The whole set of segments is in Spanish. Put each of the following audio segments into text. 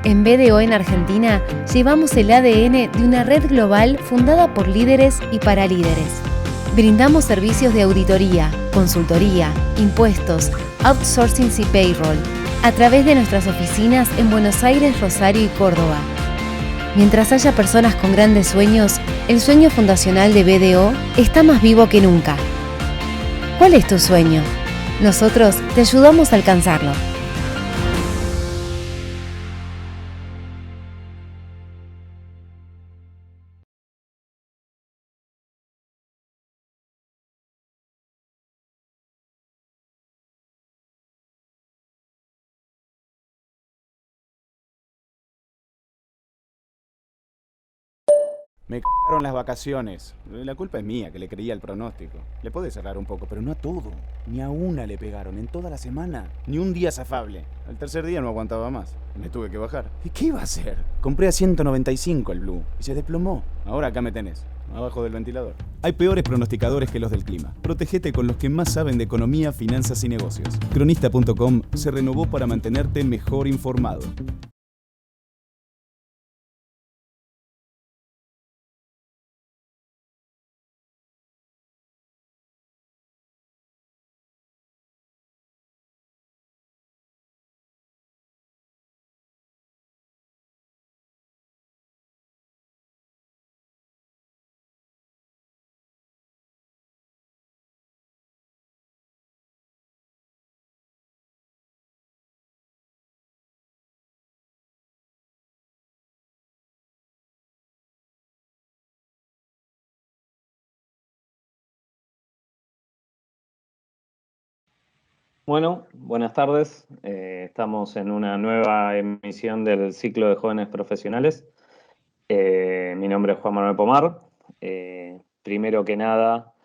En BDO en Argentina, llevamos el ADN de una red global fundada por líderes y para líderes. Brindamos servicios de auditoría, consultoría, impuestos, outsourcing y payroll, a través de nuestras oficinas en Buenos Aires, Rosario y Córdoba. Mientras haya personas con grandes sueños, el sueño fundacional de BDO está más vivo que nunca. ¿Cuál es tu sueño? Nosotros te ayudamos a alcanzarlo. Me cagaron las vacaciones. La culpa es mía, que le creía el pronóstico. Le podés cerrar un poco, pero no a todo. Ni a una le pegaron en toda la semana. Ni un día zafable. Al tercer día no aguantaba más. Me tuve que bajar. ¿Y qué iba a hacer? Compré a 195 el Blue y se desplomó. Ahora acá me tenés, abajo del ventilador. Hay peores pronosticadores que los del clima. Protégete con los que más saben de economía, finanzas y negocios. Cronista.com se renovó para mantenerte mejor informado. Bueno, buenas tardes. Estamos en una nueva emisión del ciclo de jóvenes profesionales. Mi nombre es Juan Manuel Pomar. Primero que nada,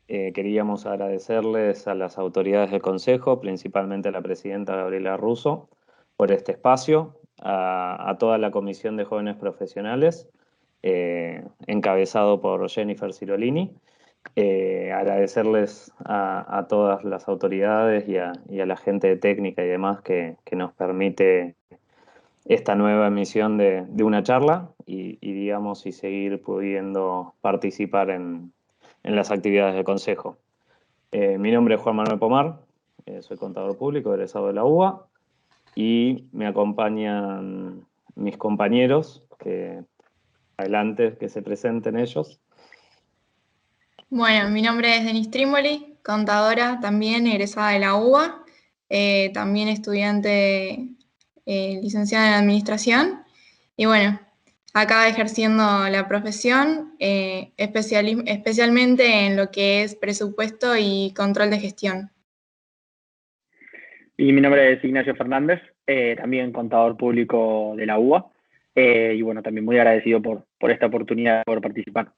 queríamos agradecerles a las autoridades del Consejo, principalmente a la presidenta Gabriela Russo, por este espacio, a toda la Comisión de Jóvenes Profesionales, encabezado por Jennifer Cirolini. Agradecerles a todas las autoridades y a la gente de técnica y demás que nos permite esta nueva emisión de una charla digamos, y seguir pudiendo participar en las actividades del Consejo. Mi nombre es Juan Manuel Pomar, soy contador público, egresado de la UBA, y me acompañan mis compañeros, que adelante, que se presenten ellos. Bueno, mi nombre es Denise Trímoli, contadora, también egresada de la UBA, también estudiante licenciada en Administración. Y bueno, acá ejerciendo la profesión, especialmente en lo que es presupuesto y control de gestión. Y mi nombre es Ignacio Fernández, también contador público de la UBA. Y bueno, también muy agradecido por esta oportunidad de poder participar.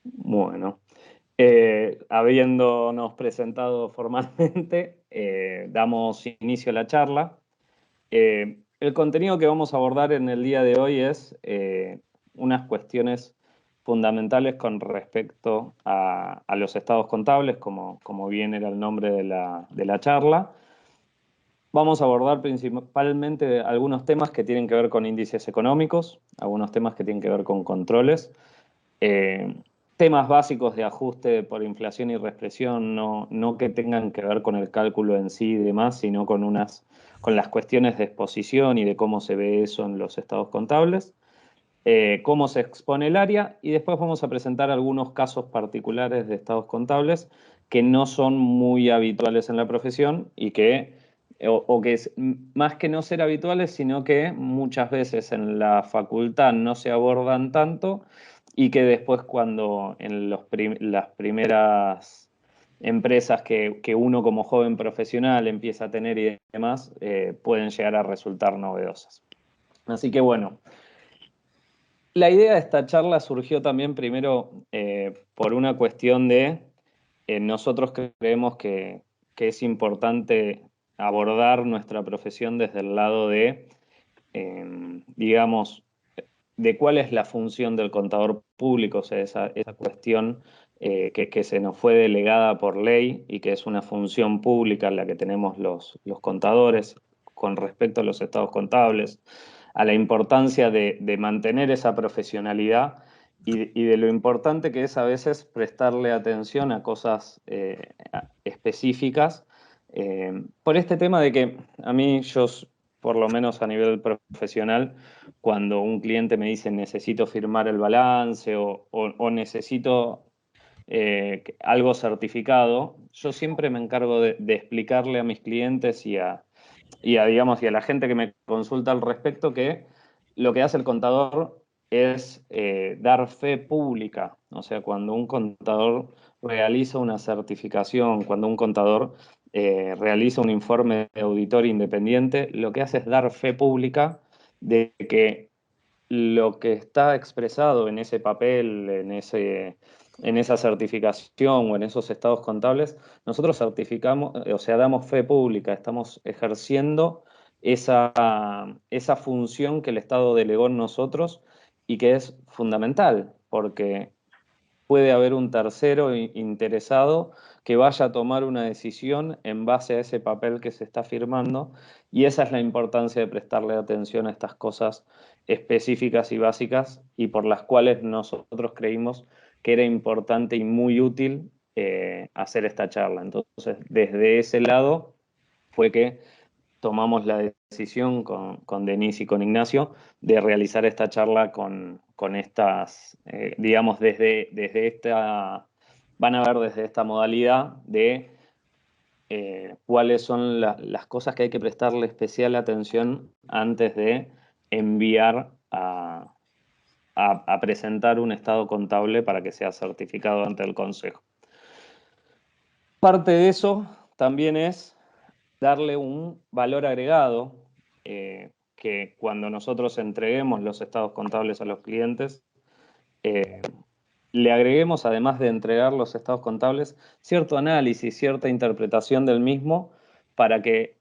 Bueno, habiéndonos presentado formalmente, damos inicio a la charla. El contenido que vamos a abordar en el día de hoy es unas cuestiones fundamentales con respecto a los estados contables, como bien era el nombre de la charla. Vamos a abordar principalmente algunos temas que tienen que ver con índices económicos, algunos temas que tienen que ver con controles, temas básicos de ajuste por inflación y reexpresión, no que tengan que ver con el cálculo en sí y demás, sino con las cuestiones de exposición y de cómo se ve eso en los estados contables, cómo se expone el área, y después vamos a presentar algunos casos particulares de estados contables que no son muy habituales en la profesión y que es más que no ser habituales, sino que muchas veces en la facultad no se abordan tanto y que después cuando en las primeras empresas que uno como joven profesional empieza a tener y demás, pueden llegar a resultar novedosas. Así que bueno, la idea de esta charla surgió también primero por una cuestión de nosotros creemos que es importante abordar nuestra profesión desde el lado de, digamos, de cuál es la función del contador público, o sea, esa cuestión que se nos fue delegada por ley y que es una función pública en la que tenemos los contadores, con respecto a los estados contables, a la importancia de mantener esa profesionalidad y de lo importante que es a veces prestarle atención a cosas específicas, por este tema de que a mí, por lo menos a nivel profesional, cuando un cliente me dice necesito firmar el balance o necesito algo certificado, yo siempre me encargo de explicarle a mis clientes digamos, y a la gente que me consulta al respecto que lo que hace el contador es dar fe pública. O sea, cuando un contador realiza una certificación, cuando un contador realiza un informe de auditor independiente, lo que hace es dar fe pública de que lo que está expresado en ese papel, en esa certificación o en esos estados contables, nosotros certificamos, o sea, damos fe pública, estamos ejerciendo esa función que el Estado delegó en nosotros y que es fundamental, porque puede haber un tercero interesado que vaya a tomar una decisión en base a ese papel que se está firmando, y esa es la importancia de prestarle atención a estas cosas específicas y básicas y por las cuales nosotros creímos que era importante y muy útil hacer esta charla. Entonces, desde ese lado fue que tomamos la decisión con Denise y con Ignacio de realizar esta charla con estas, digamos, desde esta, van a ver desde esta modalidad de cuáles son las cosas que hay que prestarle especial atención antes de enviar a presentar un estado contable para que sea certificado ante el Consejo. Parte de eso también es darle un valor agregado que cuando nosotros entreguemos los estados contables a los clientes, le agreguemos, además de entregar los estados contables, cierto análisis, cierta interpretación del mismo para que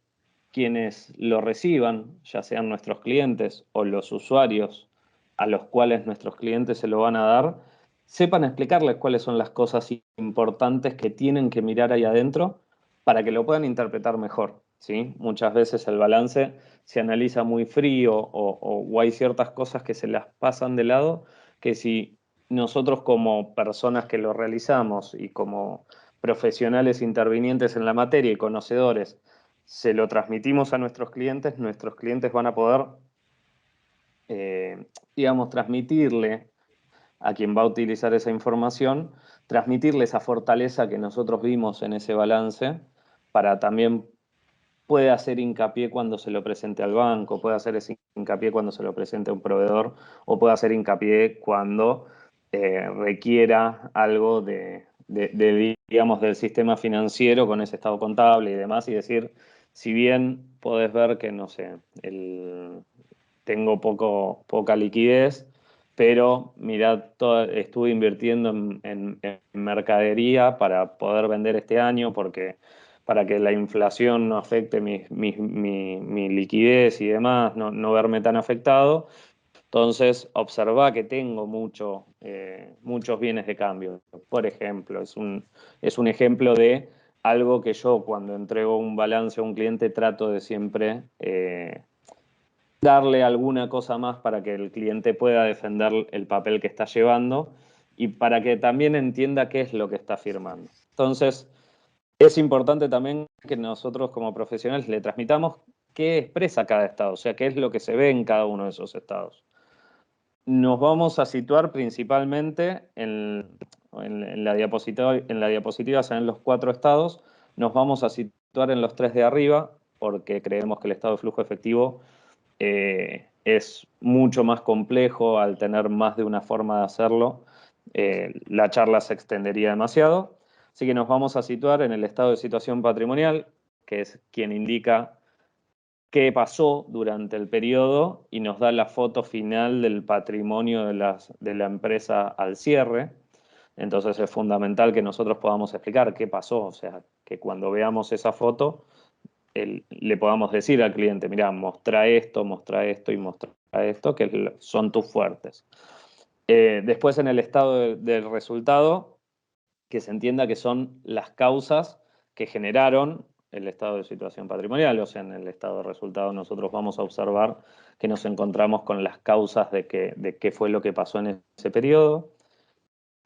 quienes lo reciban, ya sean nuestros clientes o los usuarios a los cuales nuestros clientes se lo van a dar, sepan explicarles cuáles son las cosas importantes que tienen que mirar ahí adentro para que lo puedan interpretar mejor, ¿sí? Muchas veces el balance se analiza muy frío o hay ciertas cosas que se las pasan de lado que si nosotros como personas que lo realizamos y como profesionales intervinientes en la materia y conocedores se lo transmitimos a nuestros clientes van a poder, digamos, transmitirle a quien va a utilizar esa información, transmitirle esa fortaleza que nosotros vimos en ese balance para también puede hacer hincapié cuando se lo presente al banco, puede hacer ese hincapié cuando se lo presente a un proveedor o puede hacer hincapié cuando requiera algo digamos, del sistema financiero con ese estado contable y demás, y decir, si bien podés ver que, no sé, tengo poca liquidez, pero mirad, estuve invirtiendo en mercadería para poder vender este año para que la inflación no afecte mi liquidez y demás, no verme tan afectado. Entonces, observa que tengo muchos bienes de cambio. Por ejemplo, es un ejemplo de algo que yo cuando entrego un balance a un cliente trato de siempre darle alguna cosa más para que el cliente pueda defender el papel que está llevando y para que también entienda qué es lo que está firmando. Entonces, es importante también que nosotros como profesionales le transmitamos qué expresa cada estado, o sea, qué es lo que se ve en cada uno de esos estados. Nos vamos a situar principalmente en la diapositiva se ven los 4 estados, nos vamos a situar en los 3 de arriba porque creemos que el estado de flujo efectivo es mucho más complejo al tener más de una forma de hacerlo. La charla se extendería demasiado, así que nos vamos a situar en el estado de situación patrimonial, que es quien indica qué pasó durante el periodo y nos da la foto final del patrimonio de la empresa al cierre. Entonces es fundamental que nosotros podamos explicar qué pasó, o sea, que cuando veamos esa foto le podamos decir al cliente, mirá, mostra esto y mostra esto, que son tus fuertes. Después en el estado del resultado, que se entienda que son las causas que generaron el estado de situación patrimonial, o sea, en el estado de resultado nosotros vamos a observar que nos encontramos con las causas de qué fue lo que pasó en ese periodo.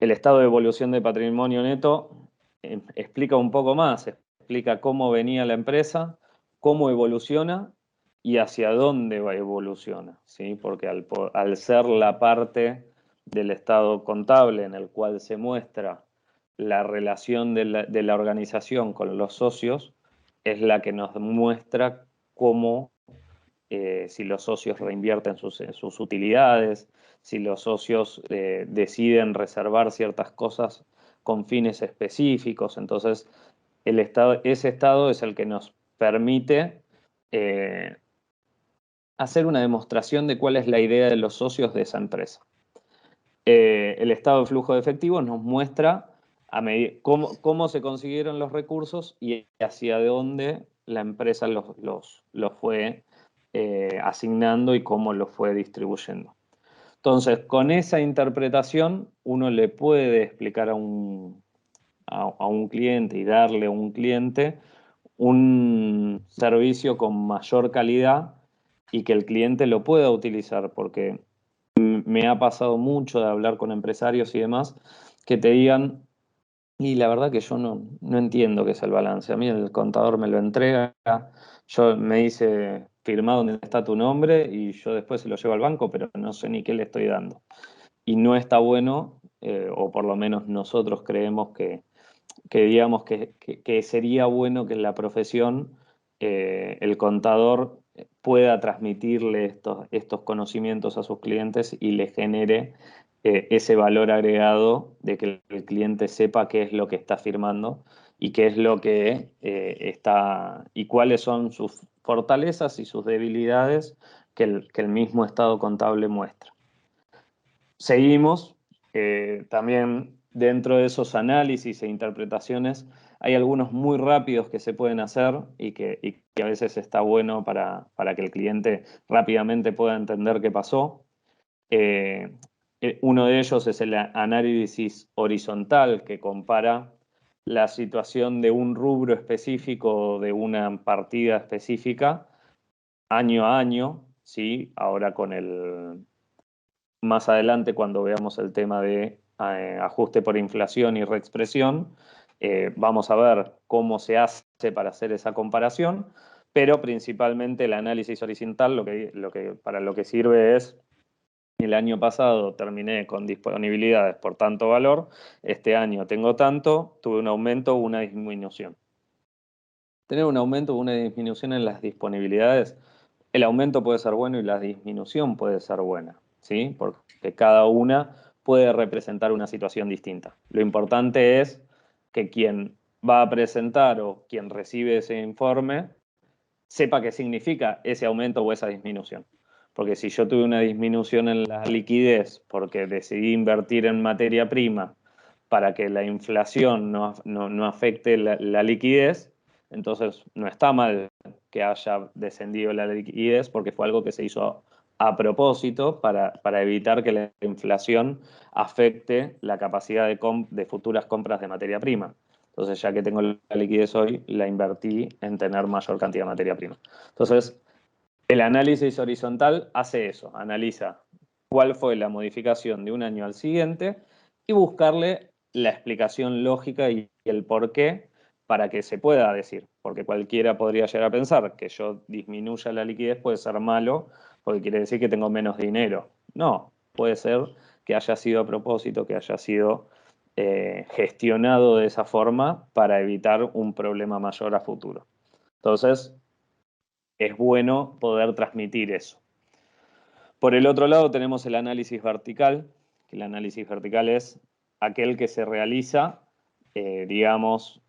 El estado de evolución de patrimonio neto explica un poco más, explica cómo venía la empresa, cómo evoluciona y hacia dónde va evoluciona, ¿sí? Porque al ser la parte del estado contable en el cual se muestra la relación de la organización con los socios, es la que nos muestra cómo, si los socios reinvierten sus utilidades, si los socios deciden reservar ciertas cosas con fines específicos. Entonces, ese estado es el que nos permite hacer una demostración de cuál es la idea de los socios de esa empresa. El estado de flujo de efectivo nos muestra cómo se consiguieron los recursos y hacia dónde la empresa los fue asignando y cómo los fue distribuyendo. Entonces, con esa interpretación, uno le puede explicar a un cliente y darle a un cliente un servicio con mayor calidad y que el cliente lo pueda utilizar, porque me ha pasado mucho de hablar con empresarios y demás que te digan, y la verdad que yo no entiendo qué es el balance. A mí el contador me lo entrega, me dice, firma donde está tu nombre y yo después se lo llevo al banco, pero no sé ni qué le estoy dando. Y no está bueno, o por lo menos nosotros creemos que digamos que sería bueno que en la profesión el contador pueda transmitirle estos conocimientos a sus clientes y le genere ese valor agregado de que el cliente sepa qué es lo que está firmando y qué es lo que está y cuáles son sus fortalezas y sus debilidades que el mismo estado contable muestra. Seguimos, también dentro de esos análisis e interpretaciones hay algunos muy rápidos que se pueden hacer y que a veces está bueno para que el cliente rápidamente pueda entender qué pasó. Uno de ellos es el análisis horizontal, que compara la situación de un rubro específico, de una partida específica, año a año, ¿sí? Ahora más adelante, cuando veamos el tema de ajuste por inflación y reexpresión, vamos a ver cómo se hace para hacer esa comparación, pero principalmente el análisis horizontal para lo que sirve es, el año pasado terminé con disponibilidades por tanto valor, este año tengo tanto, tuve un aumento o una disminución. Tener un aumento o una disminución en las disponibilidades, el aumento puede ser bueno y la disminución puede ser buena, ¿sí? Porque cada una puede representar una situación distinta. Lo importante es que quien va a presentar o quien recibe ese informe sepa qué significa ese aumento o esa disminución. Porque si yo tuve una disminución en la liquidez porque decidí invertir en materia prima para que la inflación no afecte la liquidez, entonces no está mal que haya descendido la liquidez porque fue algo que se hizo a propósito para evitar que la inflación afecte la capacidad de futuras compras de materia prima. Entonces, ya que tengo la liquidez hoy, la invertí en tener mayor cantidad de materia prima. Entonces, el análisis horizontal hace eso, analiza cuál fue la modificación de un año al siguiente y buscarle la explicación lógica y el por qué para que se pueda decir. Porque cualquiera podría llegar a pensar que yo disminuya la liquidez puede ser malo porque quiere decir que tengo menos dinero. No, puede ser que haya sido a propósito, que haya sido gestionado de esa forma para evitar un problema mayor a futuro. Entonces, es bueno poder transmitir eso. Por el otro lado tenemos el análisis vertical, que el análisis vertical es aquel que se realiza, digamos,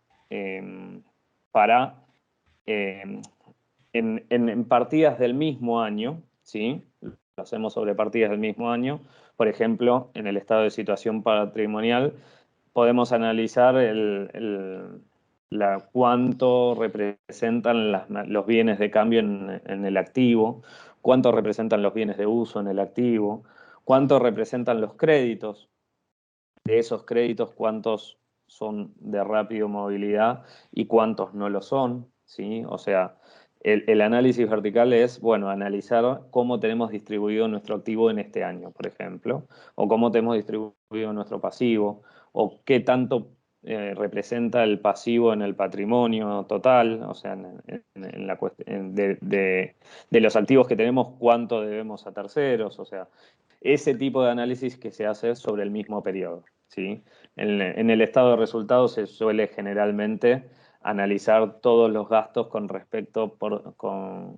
para en partidas del mismo año, ¿sí? Lo hacemos sobre partidas del mismo año. Por ejemplo, en el estado de situación patrimonial podemos analizar cuánto representan los bienes de cambio en el activo, cuánto representan los bienes de uso en el activo, cuánto representan los créditos. De esos créditos, cuántos son de rápida movilidad y cuántos no lo son. ¿sí? O sea, el análisis vertical es, bueno, analizar cómo tenemos distribuido nuestro activo en este año, por ejemplo, o cómo tenemos distribuido nuestro pasivo, o qué tanto representa el pasivo en el patrimonio total, o sea, en la cuestión de los activos que tenemos, cuánto debemos a terceros, o sea, ese tipo de análisis que se hace sobre el mismo periodo, ¿sí? En el estado de resultados se suele generalmente analizar todos los gastos con respecto con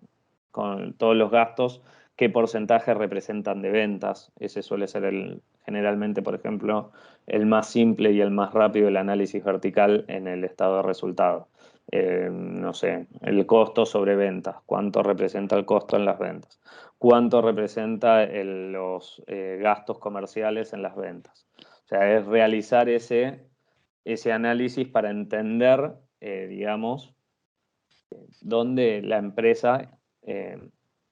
todos los gastos, qué porcentaje representan de ventas. Ese suele ser generalmente, por ejemplo, el más simple y el más rápido el análisis vertical en el estado de resultado. No sé, el costo sobre ventas, cuánto representa el costo en las ventas, cuánto representa los gastos comerciales en las ventas. O sea, es realizar ese análisis para entender, digamos, dónde la empresa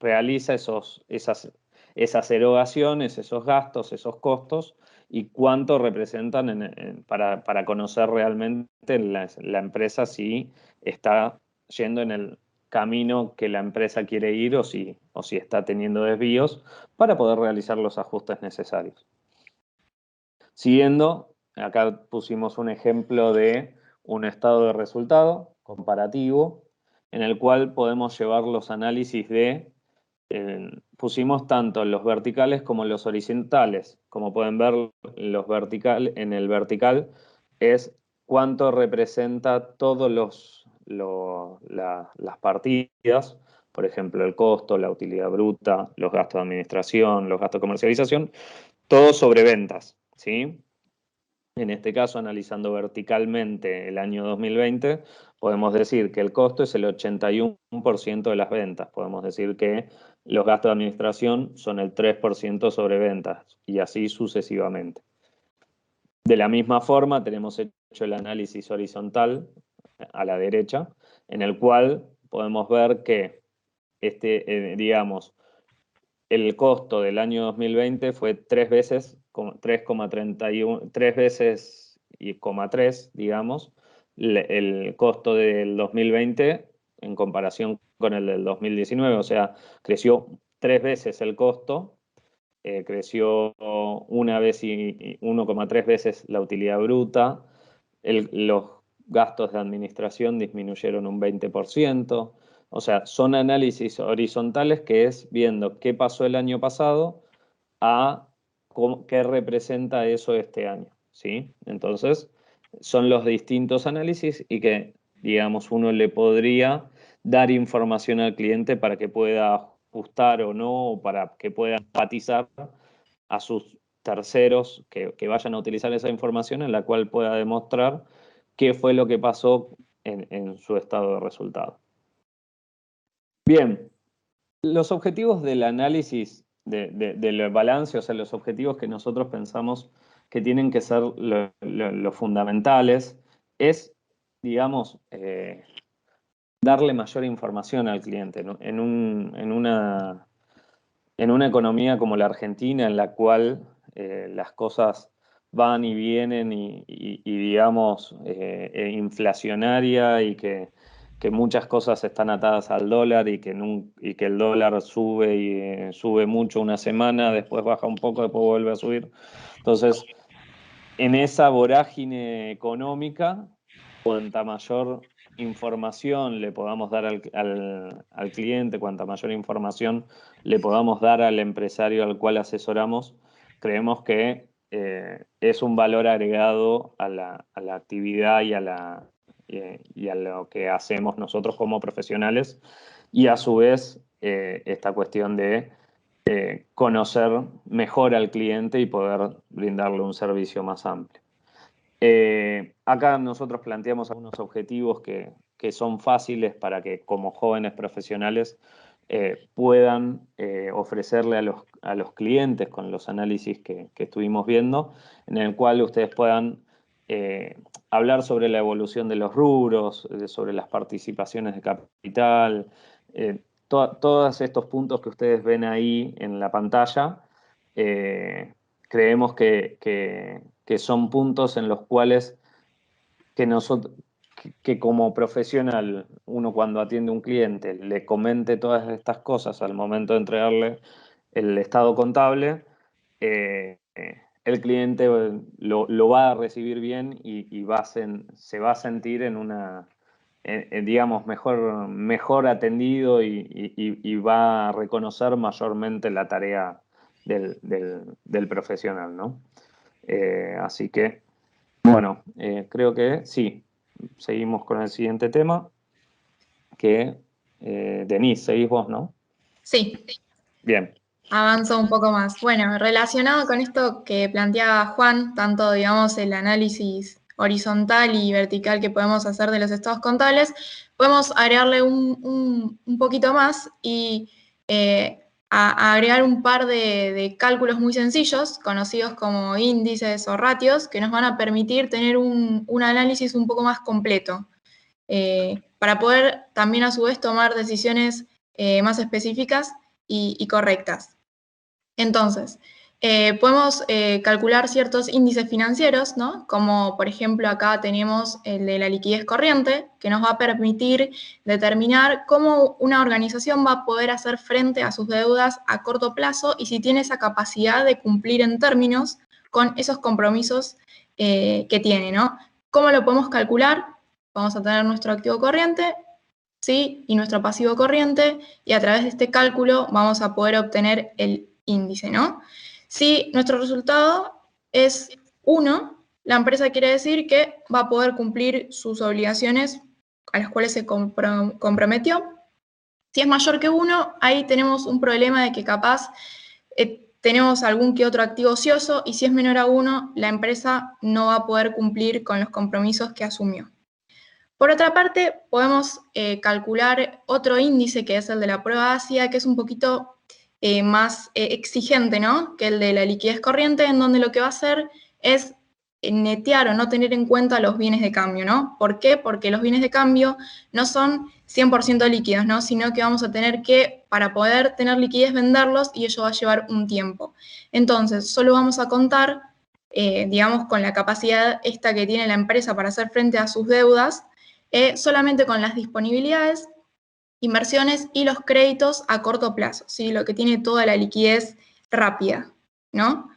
realiza esas erogaciones, esos gastos, esos costos y cuánto representan para conocer realmente la empresa si está yendo en el camino que la empresa quiere ir o si está teniendo desvíos para poder realizar los ajustes necesarios. Siguiendo, acá pusimos un ejemplo de un estado de resultado comparativo en el cual podemos llevar los análisis pusimos tanto los verticales como los horizontales. Como pueden ver, en el vertical es cuánto representa todos las partidas, por ejemplo, el costo, la utilidad bruta, los gastos de administración, los gastos de comercialización, todo sobre ventas, ¿sí? En este caso, analizando verticalmente el año 2020, podemos decir que el costo es el 81% de las ventas. Podemos decir que los gastos de administración son el 3% sobre ventas y así sucesivamente. De la misma forma, tenemos hecho el análisis horizontal a la derecha, en el cual podemos ver que digamos, el costo del año 2020 fue 3 veces y 3, digamos, el costo del 2020 en comparación con el del 2019. O sea, creció 3 veces el costo, creció 1,3 veces la utilidad bruta, los gastos de administración disminuyeron un 20%. O sea, son análisis horizontales que es viendo qué pasó el año pasado a qué representa eso este año, ¿sí? Entonces, son los distintos análisis y que, digamos, uno le podría dar información al cliente para que pueda ajustar o no, o para que pueda empatizar a sus terceros que vayan a utilizar esa información en la cual pueda demostrar qué fue lo que pasó en su estado de resultado. Bien, los objetivos del análisis del balance, o sea, los objetivos que nosotros pensamos que tienen que ser los fundamentales, es, digamos, darle mayor información al cliente, ¿no? En una economía como la Argentina, en la cual las cosas van y vienen y digamos, inflacionaria y que muchas cosas están atadas al dólar y que el dólar sube y sube mucho una semana, después baja un poco, después vuelve a subir. Entonces, en esa vorágine económica, cuanta mayor información le podamos dar al cliente, cuanta mayor información le podamos dar al empresario al cual asesoramos, creemos que es un valor agregado a la actividad y a lo que hacemos nosotros como profesionales, y a su vez esta cuestión de conocer mejor al cliente y poder brindarle un servicio más amplio. Acá nosotros planteamos algunos objetivos que son fáciles para que como jóvenes profesionales puedan ofrecerle a los clientes con los análisis que estuvimos viendo, en el cual ustedes puedan hablar sobre la evolución de los rubros, sobre las participaciones de capital, todos estos puntos que ustedes ven ahí en la pantalla. Creemos que son puntos en los cuales que como profesional, uno cuando atiende a un cliente le comente todas estas cosas al momento de entregarle el estado contable, el cliente lo va a recibir bien y se va a sentir en una, digamos, mejor atendido y va a reconocer mayormente la tarea del profesional, ¿no? Así que, bueno, creo que sí. Seguimos con el siguiente tema, que Denise, seguís vos, ¿no? Sí, Bien. avanzo un poco más. Bueno, relacionado con esto que planteaba Juan, tanto, digamos, el análisis horizontal y vertical que podemos hacer de los estados contables, podemos agregarle un poquito más y agregar un par de cálculos muy sencillos, conocidos como índices o ratios, que nos van a permitir tener un análisis un poco más completo, para poder también a su vez tomar decisiones más específicas y correctas. Entonces, podemos calcular ciertos índices financieros, ¿no? Como por ejemplo acá tenemos el de la liquidez corriente, que nos va a permitir determinar cómo una organización va a poder hacer frente a sus deudas a corto plazo y si tiene esa capacidad de cumplir en términos con esos compromisos que tiene, ¿no? ¿Cómo lo podemos calcular? Vamos a tener nuestro activo corriente, ¿sí? Y nuestro pasivo corriente, y a través de este cálculo vamos a poder obtener el índice, ¿no? Si nuestro resultado es 1, la empresa quiere decir que va a poder cumplir sus obligaciones a las cuales se comprometió. Si es mayor que 1, ahí tenemos un problema de que capaz tenemos algún que otro activo ocioso, y si es menor a 1, la empresa no va a poder cumplir con los compromisos que asumió. Por otra parte, podemos calcular otro índice que es el de la prueba ácida, que es un poquito más exigente, ¿no? Que el de la liquidez corriente, en donde lo que va a hacer es netear o no tener en cuenta los bienes de cambio, ¿no? ¿Por qué? Porque los bienes de cambio no son 100% líquidos, ¿no? Sino que vamos a tener que, para poder tener liquidez, venderlos, y ello va a llevar un tiempo. Entonces, solo vamos a contar, digamos, con la capacidad esta que tiene la empresa para hacer frente a sus deudas, solamente con las disponibilidades, inversiones y los créditos a corto plazo, ¿sí? Lo que tiene toda la liquidez rápida, ¿no?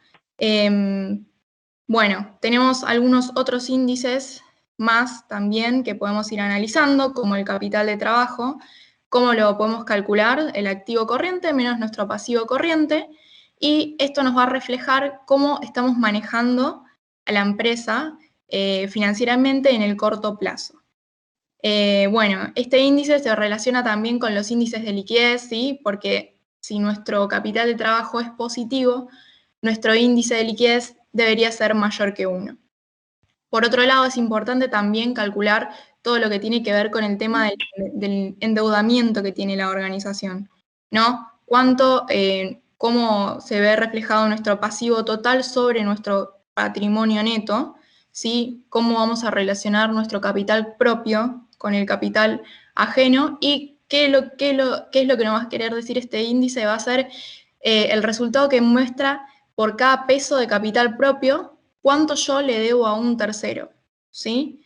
Bueno, tenemos algunos otros índices más también que podemos ir analizando, como el capital de trabajo, cómo lo podemos calcular, el activo corriente menos nuestro pasivo corriente, y esto nos va a reflejar cómo estamos manejando a la empresa financieramente en el corto plazo. Bueno, este índice se relaciona también con los índices de liquidez, ¿sí? Porque si nuestro capital de trabajo es positivo, nuestro índice de liquidez debería ser mayor que 1. Por otro lado, es importante también calcular todo lo que tiene que ver con el tema del endeudamiento que tiene la organización, ¿no? Cómo se ve reflejado nuestro pasivo total sobre nuestro patrimonio neto, ¿sí? Cómo vamos a relacionar nuestro capital propio con el capital ajeno, y qué es lo que nos va a querer decir este índice. Va a ser el resultado que muestra por cada peso de capital propio cuánto yo le debo a un tercero, ¿sí?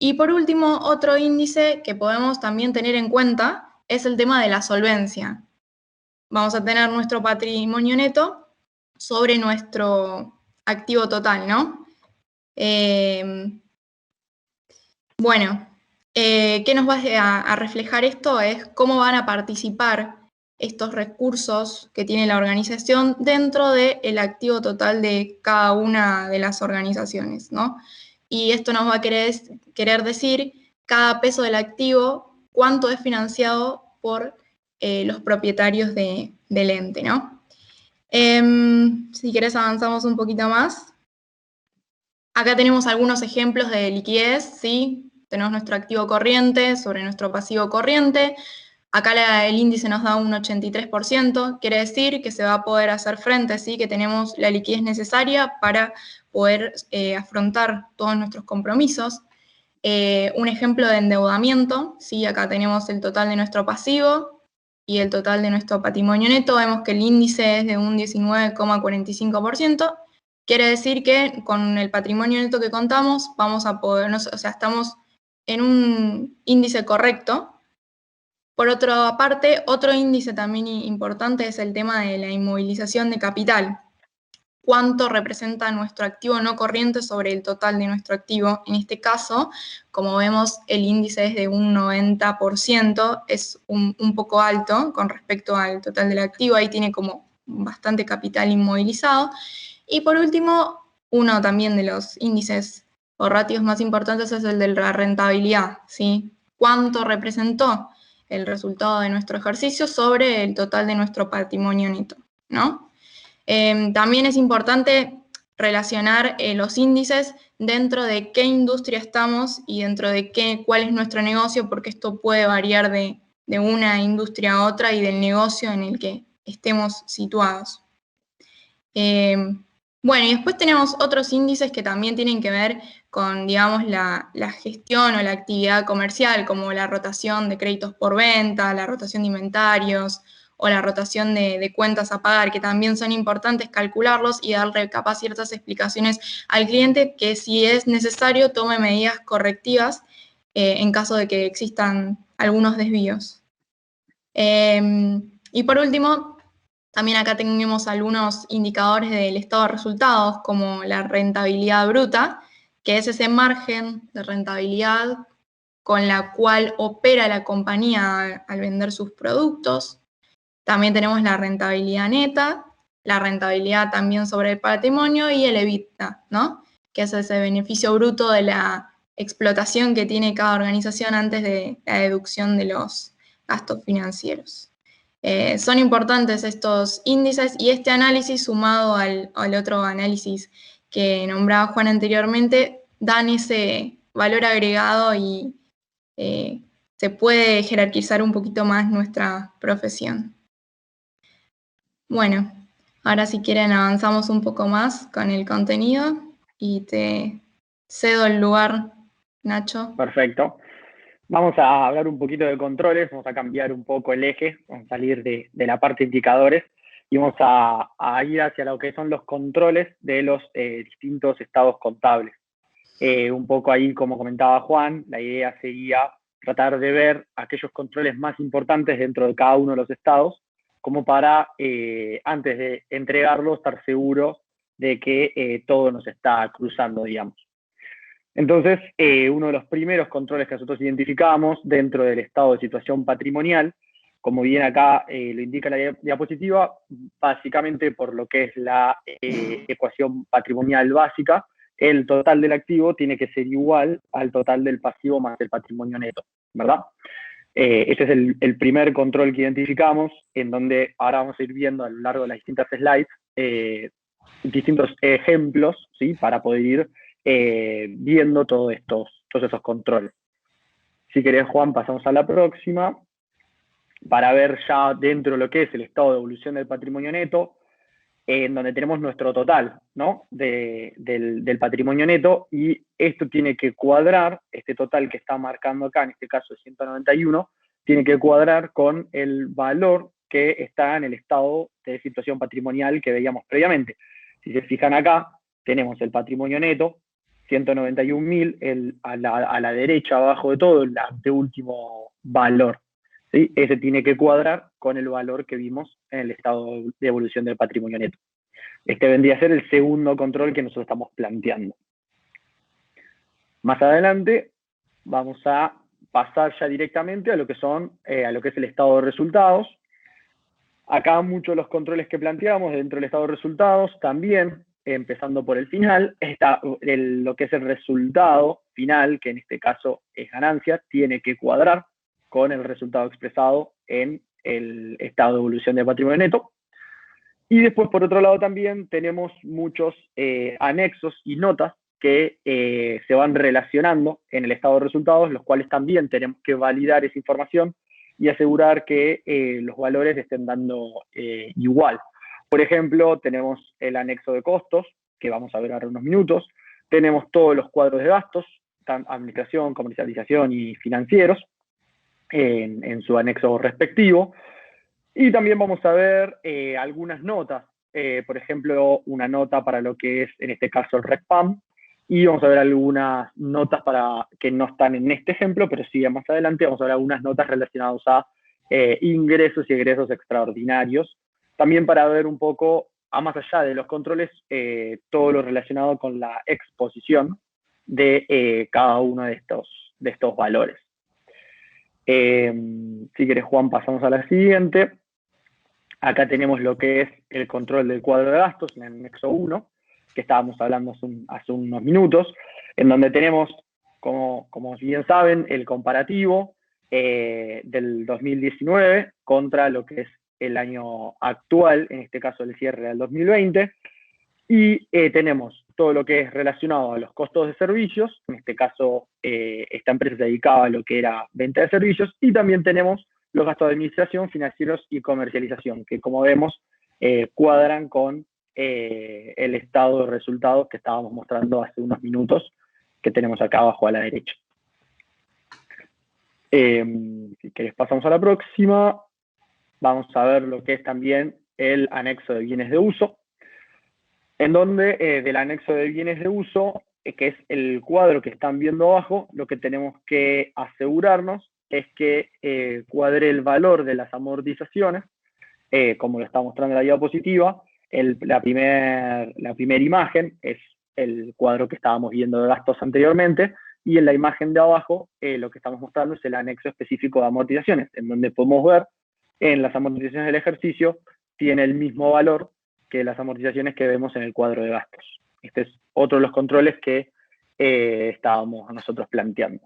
Y por último, otro índice que podemos también tener en cuenta es el tema de la solvencia. Vamos a tener nuestro patrimonio neto sobre nuestro activo total, ¿no? Bueno, ¿qué nos va a reflejar esto? Es cómo van a participar estos recursos que tiene la organización dentro del activo total de cada una de las organizaciones, ¿no? Y esto nos va a querer decir cada peso del activo, cuánto es financiado por los propietarios del ente, ¿no? Si querés avanzamos un poquito más. Acá tenemos algunos ejemplos de liquidez, ¿sí? Tenemos nuestro activo corriente sobre nuestro pasivo corriente. Acá el índice nos da un 83%, quiere decir que se va a poder hacer frente, ¿sí? Que tenemos la liquidez necesaria para poder afrontar todos nuestros compromisos. Un ejemplo de endeudamiento, ¿sí? Acá tenemos el total de nuestro pasivo y el total de nuestro patrimonio neto. Vemos que el índice es de un 19,45%. Quiere decir que con el patrimonio neto que contamos vamos a poder, o sea, estamos en un índice correcto. Por otra parte, otro índice también importante es el tema de la inmovilización de capital. Cuánto representa nuestro activo no corriente sobre el total de nuestro activo. En este caso, como vemos, el índice es de un 90%, es un poco alto con respecto al total del activo, ahí tiene como bastante capital inmovilizado. Y por último, uno también de los índices o ratios más importantes es el de la rentabilidad, ¿sí? ¿Cuánto representó el resultado de nuestro ejercicio sobre el total de nuestro patrimonio neto, ¿no? También es importante relacionar los índices dentro de qué industria estamos y dentro de cuál es nuestro negocio, porque esto puede variar de una industria a otra y del negocio en el que estemos situados. Bueno, y después tenemos otros índices que también tienen que ver con, digamos, la gestión o la actividad comercial, como la rotación de créditos por venta, la rotación de inventarios o la rotación de cuentas a pagar, que también son importantes calcularlos y darle capaz ciertas explicaciones al cliente que, si es necesario, tome medidas correctivas en caso de que existan algunos desvíos. Y por último, también acá tenemos algunos indicadores del estado de resultados, como la rentabilidad bruta, que es ese margen de rentabilidad con la cual opera la compañía al vender sus productos. También tenemos la rentabilidad neta, la rentabilidad también sobre el patrimonio y el EBITDA, ¿no? Que es ese beneficio bruto de la explotación que tiene cada organización antes de la deducción de los gastos financieros. Son importantes estos índices y este análisis, sumado al otro análisis que nombraba Juan anteriormente, dan ese valor agregado y se puede jerarquizar un poquito más nuestra profesión. Bueno, ahora si quieren avanzamos un poco más con el contenido y te cedo el lugar, Nacho. Perfecto. Vamos a hablar un poquito de controles, vamos a cambiar un poco el eje, vamos a salir de la parte de indicadores y vamos a ir hacia lo que son los controles de los distintos estados contables. Un poco ahí, como comentaba Juan, la idea sería tratar de ver aquellos controles más importantes dentro de cada uno de los estados, como para, antes de entregarlo, estar seguros de que todo nos está cruzando, digamos. Entonces, uno de los primeros controles que nosotros identificamos dentro del estado de situación patrimonial, como bien acá lo indica la diapositiva, básicamente por lo que es la ecuación patrimonial básica, el total del activo tiene que ser igual al total del pasivo más el patrimonio neto, ¿verdad? Ese es el primer control que identificamos, en donde ahora vamos a ir viendo a lo largo de las distintas slides distintos ejemplos, ¿sí? Para poder ir viendo todos esos controles. Si querés, Juan, pasamos a la próxima para ver ya dentro de lo que es el estado de evolución del patrimonio neto, en donde tenemos nuestro total, ¿no? del patrimonio neto, y esto tiene que cuadrar, este total que está marcando acá, en este caso 191, tiene que cuadrar con el valor que está en el estado de situación patrimonial que veíamos previamente. Si se fijan acá, tenemos el patrimonio neto, 191.000, a la derecha, abajo de todo, el anteúltimo valor, ¿sí? Ese tiene que cuadrar con el valor que vimos en el estado de evolución del patrimonio neto. Este vendría a ser el segundo control que nosotros estamos planteando. Más adelante vamos a pasar ya directamente a lo que es el estado de resultados. Acá muchos de los controles que planteamos dentro del estado de resultados también, empezando por el final, está lo que es el resultado final, que en este caso es ganancia, tiene que cuadrar con el resultado expresado en el estado de evolución del patrimonio neto. Y después, por otro lado, también tenemos muchos anexos y notas que se van relacionando en el estado de resultados, los cuales también tenemos que validar esa información y asegurar que los valores estén dando igual. Por ejemplo, tenemos el anexo de costos, que vamos a ver ahora en unos minutos. Tenemos todos los cuadros de gastos, administración, comercialización y financieros, en su anexo respectivo. Y también vamos a ver algunas notas. Por ejemplo, una nota para lo que es, en este caso, el RECPAM, Y vamos a ver algunas notas que no están en este ejemplo, pero sí más adelante vamos a ver algunas notas relacionadas a ingresos y egresos extraordinarios. También para ver un poco, a más allá de los controles, todo lo relacionado con la exposición de cada uno de estos valores. Si querés, Juan, pasamos a la siguiente. Acá tenemos lo que es el control del cuadro de gastos en el anexo 1, que estábamos hablando hace unos minutos, en donde tenemos, como bien saben, el comparativo del 2019 contra lo que es el año actual, en este caso el cierre del 2020, y tenemos todo lo que es relacionado a los costos de servicios, en este caso esta empresa se dedicaba a lo que era venta de servicios, y también tenemos los gastos de administración, financieros y comercialización, que como vemos cuadran con el estado de resultados que estábamos mostrando hace unos minutos, que tenemos acá abajo a la derecha. Si querés pasamos a la próxima. Vamos a ver lo que es también el anexo de bienes de uso, en donde del anexo de bienes de uso, que es el cuadro que están viendo abajo, lo que tenemos que asegurarnos es que cuadre el valor de las amortizaciones, como lo está mostrando la diapositiva. La primera imagen es el cuadro que estábamos viendo de gastos anteriormente, y en la imagen de abajo lo que estamos mostrando es el anexo específico de amortizaciones, en donde podemos ver en las amortizaciones del ejercicio tiene el mismo valor que las amortizaciones que vemos en el cuadro de gastos. Este es otro de los controles que estábamos nosotros planteando.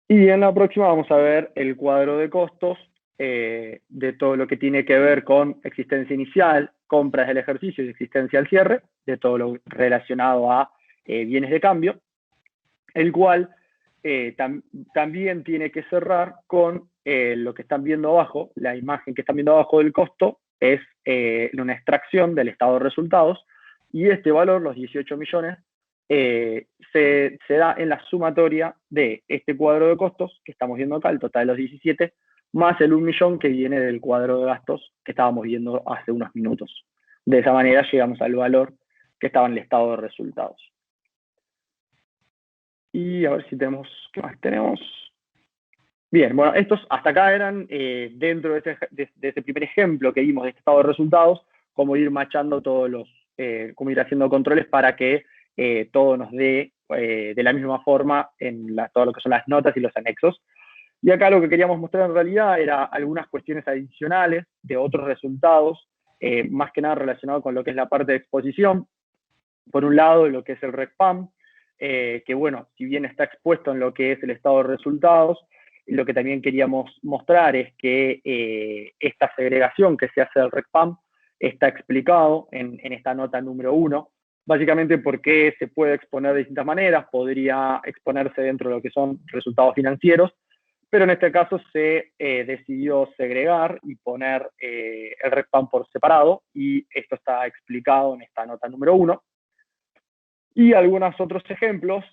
Y en la próxima vamos a ver el cuadro de costos de todo lo que tiene que ver con existencia inicial, compras del ejercicio y existencia al cierre, de todo lo relacionado a bienes de cambio, el cual también tiene que cerrar con lo que están viendo abajo. La imagen que están viendo abajo del costo es una extracción del estado de resultados, y este valor, los 18 millones, se da en la sumatoria de este cuadro de costos que estamos viendo acá, el total de los 17, más el 1 millón que viene del cuadro de gastos que estábamos viendo hace unos minutos. De esa manera llegamos al valor que estaba en el estado de resultados. Y a ver si tenemos, ¿qué más tenemos? Bien, bueno, estos hasta acá eran dentro de ese primer ejemplo que vimos de este estado de resultados, cómo ir machando todos los, cómo ir haciendo controles para que todo nos dé de la misma forma en todo lo que son las notas y los anexos. Y acá lo que queríamos mostrar en realidad era algunas cuestiones adicionales de otros resultados, más que nada relacionado con lo que es la parte de exposición. Por un lado, lo que es el RECPAM, que bueno, si bien está expuesto en lo que es el estado de resultados, lo que también queríamos mostrar es que esta segregación que se hace del RECPAM está explicado en esta nota número 1, básicamente porque se puede exponer de distintas maneras. Podría exponerse dentro de lo que son resultados financieros, pero en este caso se decidió segregar y poner el RECPAM por separado, y esto está explicado en esta nota número 1. Y algunos otros ejemplos,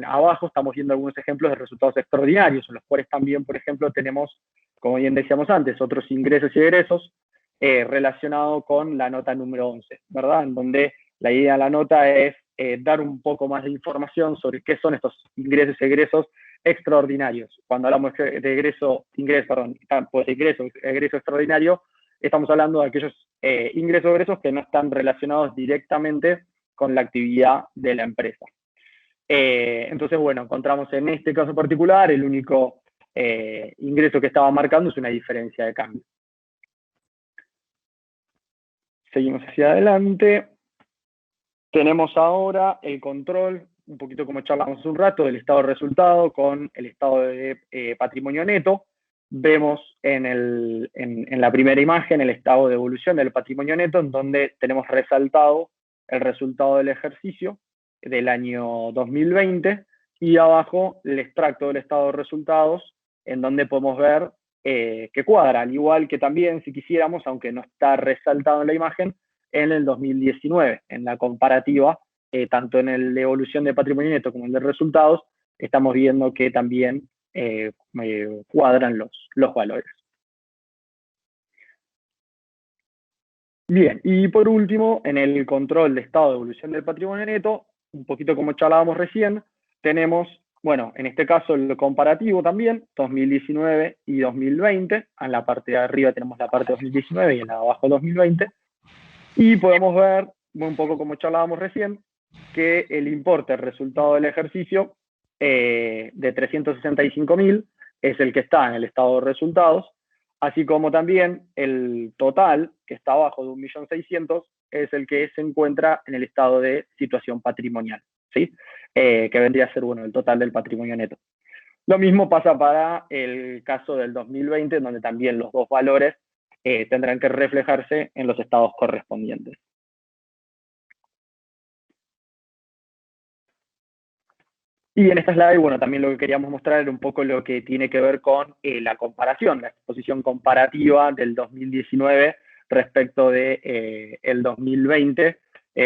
abajo estamos viendo algunos ejemplos de resultados extraordinarios, en los cuales también, por ejemplo, tenemos, como bien decíamos antes, otros ingresos y egresos relacionados con la nota número 11, ¿verdad? En donde la idea de la nota es dar un poco más de información sobre qué son estos ingresos y egresos extraordinarios. Cuando hablamos de egreso extraordinario, estamos hablando de aquellos ingresos o egresos que no están relacionados directamente con la actividad de la empresa. Entonces, bueno, encontramos en este caso particular el único ingreso que estaba marcando es una diferencia de cambio. Seguimos hacia adelante. Tenemos ahora el control, un poquito como charlamos hace un rato, del estado de resultado con el estado de patrimonio neto. Vemos en la primera imagen el estado de evolución del patrimonio neto, en donde tenemos resaltado el resultado del ejercicio del año 2020, y abajo el extracto del estado de resultados, en donde podemos ver que cuadra, al igual que también, si quisiéramos, aunque no está resaltado en la imagen, en el 2019, en la comparativa, tanto en el de evolución de patrimonio neto como en el de resultados, estamos viendo que también cuadran los valores. Bien, y por último, en el control de estado de evolución del patrimonio neto, un poquito como charlábamos recién, tenemos, bueno, en este caso el comparativo también, 2019 y 2020. En la parte de arriba tenemos la parte 2019 y en la de abajo 2020. Y podemos ver, un poco como charlábamos recién, que el importe, el resultado del ejercicio de 365.000 es el que está en el estado de resultados, así como también el total, que está abajo de 1.600.000, es el que se encuentra en el estado de situación patrimonial, ¿sí? Que vendría a ser, bueno, el total del patrimonio neto. Lo mismo pasa para el caso del 2020, donde también los dos valores tendrán que reflejarse en los estados correspondientes. Y en esta slide, bueno, también lo que queríamos mostrar era un poco lo que tiene que ver con la comparación, la exposición comparativa del 2019 respecto de el 2020.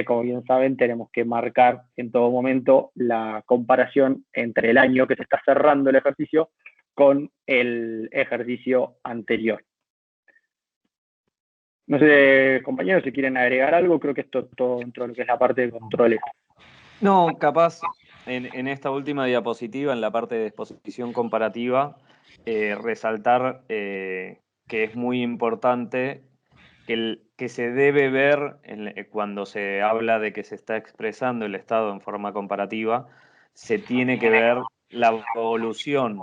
Como bien saben, tenemos que marcar en todo momento la comparación entre el año que se está cerrando el ejercicio con el ejercicio anterior. No sé, compañeros, si quieren agregar algo, creo que esto es todo dentro de lo que es la parte de controles. No, capaz en esta última diapositiva, en la parte de exposición comparativa, resaltar que es muy importante que se debe ver cuando se habla de que se está expresando el estado en forma comparativa, se tiene que ver la evolución.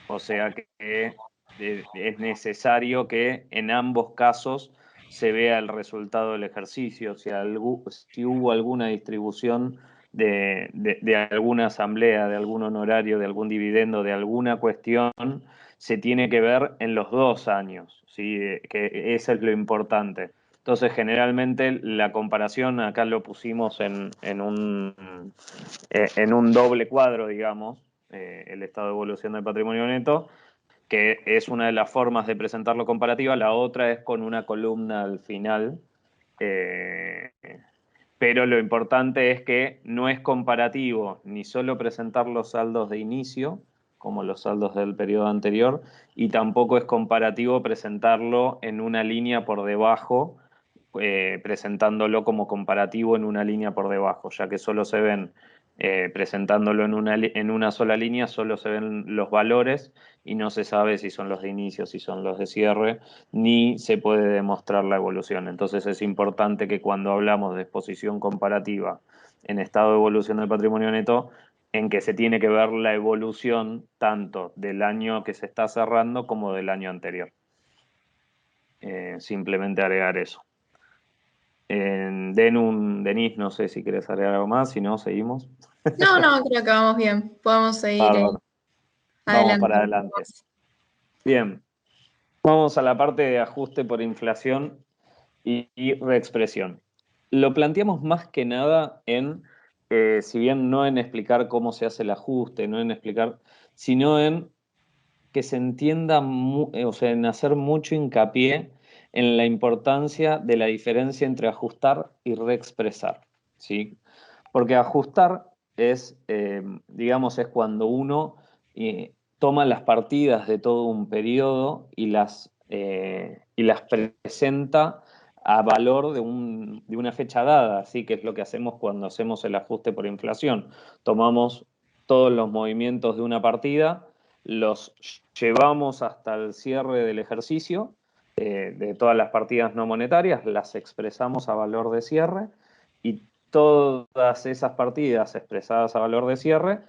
O sea que es necesario que en ambos casos se vea el resultado del ejercicio, si hubo alguna distribución de alguna asamblea, de algún honorario, de algún dividendo, de alguna cuestión, se tiene que ver en los 2 años, ¿sí? Que eso es lo importante. Entonces, generalmente la comparación, acá lo pusimos en un doble cuadro, digamos, el estado de evolución del patrimonio neto, que es una de las formas de presentarlo comparativa. La otra es con una columna al final. Pero lo importante es que no es comparativo ni solo presentar los saldos de inicio, como los saldos del periodo anterior, y tampoco es comparativo presentarlo en una línea por debajo, presentándolo como comparativo en una línea por debajo, ya que solo se ven, presentándolo en una sola línea, solo se ven los valores y no se sabe si son los de inicio, si son los de cierre, ni se puede demostrar la evolución. Entonces es importante que cuando hablamos de exposición comparativa en estado de evolución del patrimonio neto, en que se tiene que ver la evolución tanto del año que se está cerrando como del año anterior. Simplemente agregar eso. Denis, no sé si querés agregar algo más, si no, seguimos. No, creo que vamos bien. Podemos seguir Bárbaro. Vamos adelante. para adelante. Bien. Vamos a la parte de ajuste por inflación y reexpresión. Lo planteamos más que nada en, si bien no en explicar cómo se hace el ajuste, no en explicar, sino en que se entienda, o sea, en hacer mucho hincapié en la importancia de la diferencia entre ajustar y reexpresar, ¿sí? Porque ajustar es, digamos, es cuando uno toma las partidas de todo un periodo y las presenta a valor de una fecha dada, así que es lo que hacemos cuando hacemos el ajuste por inflación. Tomamos todos los movimientos de una partida, los llevamos hasta el cierre del ejercicio de todas las partidas no monetarias, las expresamos a valor de cierre y todas esas partidas expresadas a valor de cierre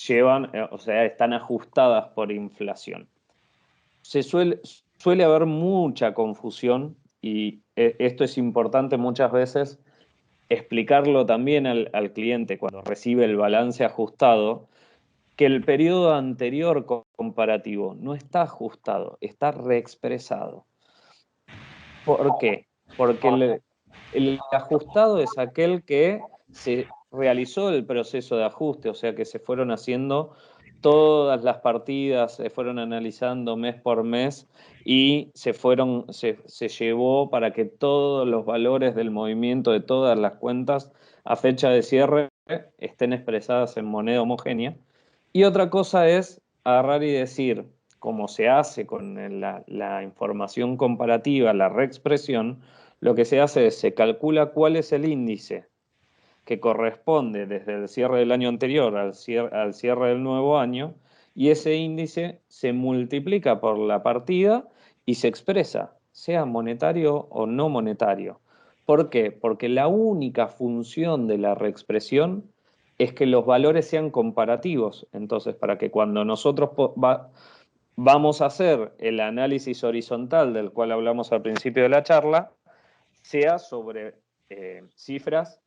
llevan, o sea, están ajustadas por inflación. Suele haber mucha confusión y esto es importante muchas veces explicarlo también al cliente cuando recibe el balance ajustado, que el periodo anterior comparativo no está ajustado, está reexpresado. ¿Por qué? Porque el ajustado es aquel que se realizó el proceso de ajuste, o sea que se fueron haciendo todas las partidas, se fueron analizando mes por mes y se llevó para que todos los valores del movimiento de todas las cuentas a fecha de cierre estén expresadas en moneda homogénea. Y otra cosa es agarrar y decir, como se hace con la información comparativa, la reexpresión, lo que se hace es, se calcula cuál es el índice que corresponde desde el cierre del año anterior al cierre del nuevo año, y ese índice se multiplica por la partida y se expresa, sea monetario o no monetario. ¿Por qué? Porque la única función de la reexpresión es que los valores sean comparativos. Entonces, para que cuando nosotros vamos a hacer el análisis horizontal del cual hablamos al principio de la charla, sea sobre cifras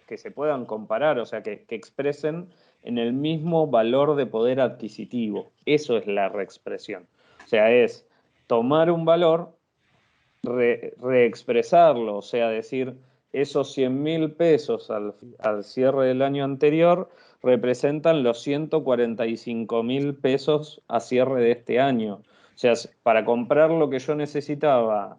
que se puedan comparar, o sea, que expresen en el mismo valor de poder adquisitivo. Eso es la reexpresión. O sea, es tomar un valor, reexpresarlo, o sea, decir, esos 100.000 pesos al cierre del año anterior representan los 145.000 pesos a cierre de este año. O sea, para comprar lo que yo necesitaba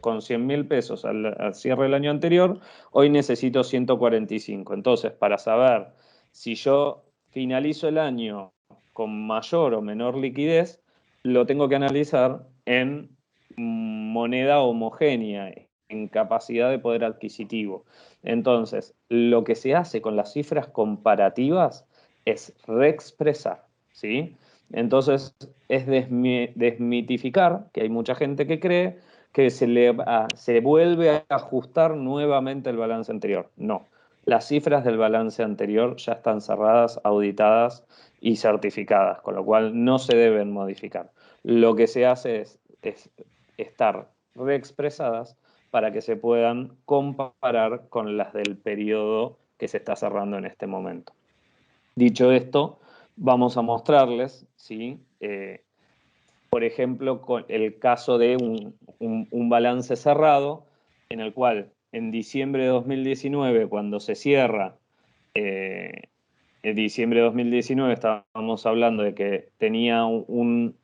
con 100.000 pesos al cierre del año anterior, hoy necesito 145. Entonces, para saber si yo finalizo el año con mayor o menor liquidez, lo tengo que analizar en moneda homogénea, en capacidad de poder adquisitivo. Entonces, lo que se hace con las cifras comparativas es reexpresar, ¿sí? Entonces, es desmitificar, que hay mucha gente que cree que se vuelve a ajustar nuevamente el balance anterior. No, las cifras del balance anterior ya están cerradas, auditadas y certificadas, con lo cual no se deben modificar. Lo que se hace es estar reexpresadas para que se puedan comparar con las del periodo que se está cerrando en este momento. Dicho esto, vamos a mostrarles, ¿sí? Por ejemplo, con el caso de un balance cerrado, en el cual en diciembre de 2019, cuando se cierra, en diciembre de 2019 estábamos hablando de que tenía en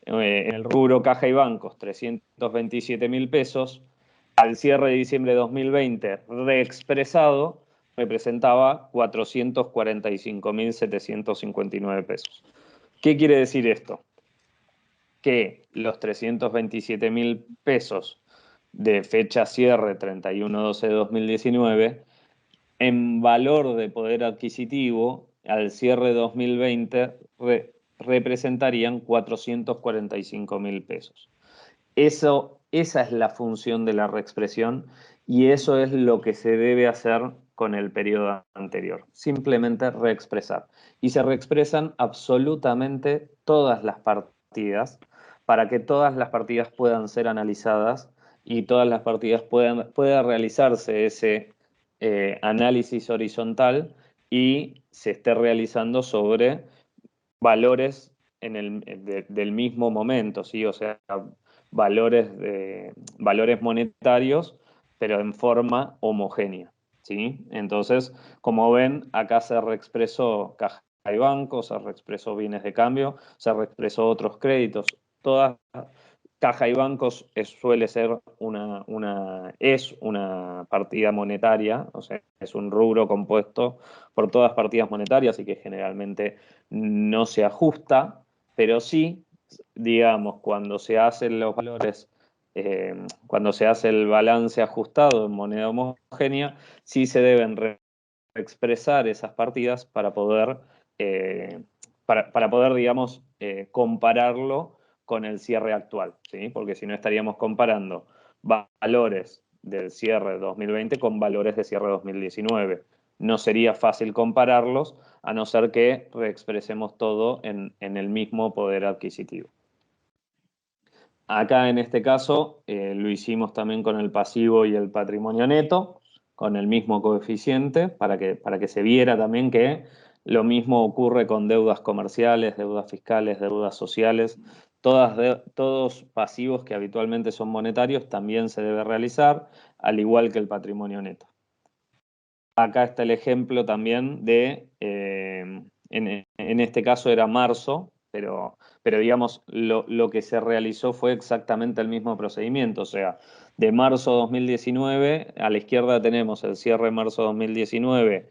el rubro caja y bancos 327.000 pesos, al cierre de diciembre de 2020 reexpresado representaba 445.759 pesos. ¿Qué quiere decir esto? Que los 327.000 pesos de fecha cierre 31/12 de 2019, en valor de poder adquisitivo, al cierre de 2020 representarían 445.000 pesos. Esa es la función de la reexpresión y eso es lo que se debe hacer con el periodo anterior. Simplemente reexpresar. Y se reexpresan absolutamente todas las partidas para que todas las partidas puedan ser analizadas y todas las partidas pueda realizarse ese análisis horizontal y se esté realizando sobre valores del mismo momento, ¿sí? O sea, valores monetarios, pero en forma homogénea, ¿sí? Entonces, como ven, acá se reexpresó caja y banco, se reexpresó bienes de cambio, se reexpresó otros créditos. Todas caja y bancos suele ser una partida monetaria, o sea, es un rubro compuesto por todas partidas monetarias y que generalmente no se ajusta, pero sí, digamos, cuando se hacen los valores, cuando se hace el balance ajustado en moneda homogénea, sí se deben expresar esas partidas para poder, digamos, compararlo con el cierre actual, ¿sí? Porque si no estaríamos comparando valores del cierre 2020 con valores de cierre 2019. No sería fácil compararlos, a no ser que reexpresemos todo en el mismo poder adquisitivo. Acá en este caso lo hicimos también con el pasivo y el patrimonio neto, con el mismo coeficiente, para que se viera también que lo mismo ocurre con deudas comerciales, deudas fiscales, deudas sociales, todos pasivos que habitualmente son monetarios también se debe realizar, al igual que el patrimonio neto. Acá está el ejemplo también de, en este caso era marzo, pero digamos, lo que se realizó fue exactamente el mismo procedimiento, o sea, de marzo 2019, a la izquierda tenemos el cierre de marzo 2019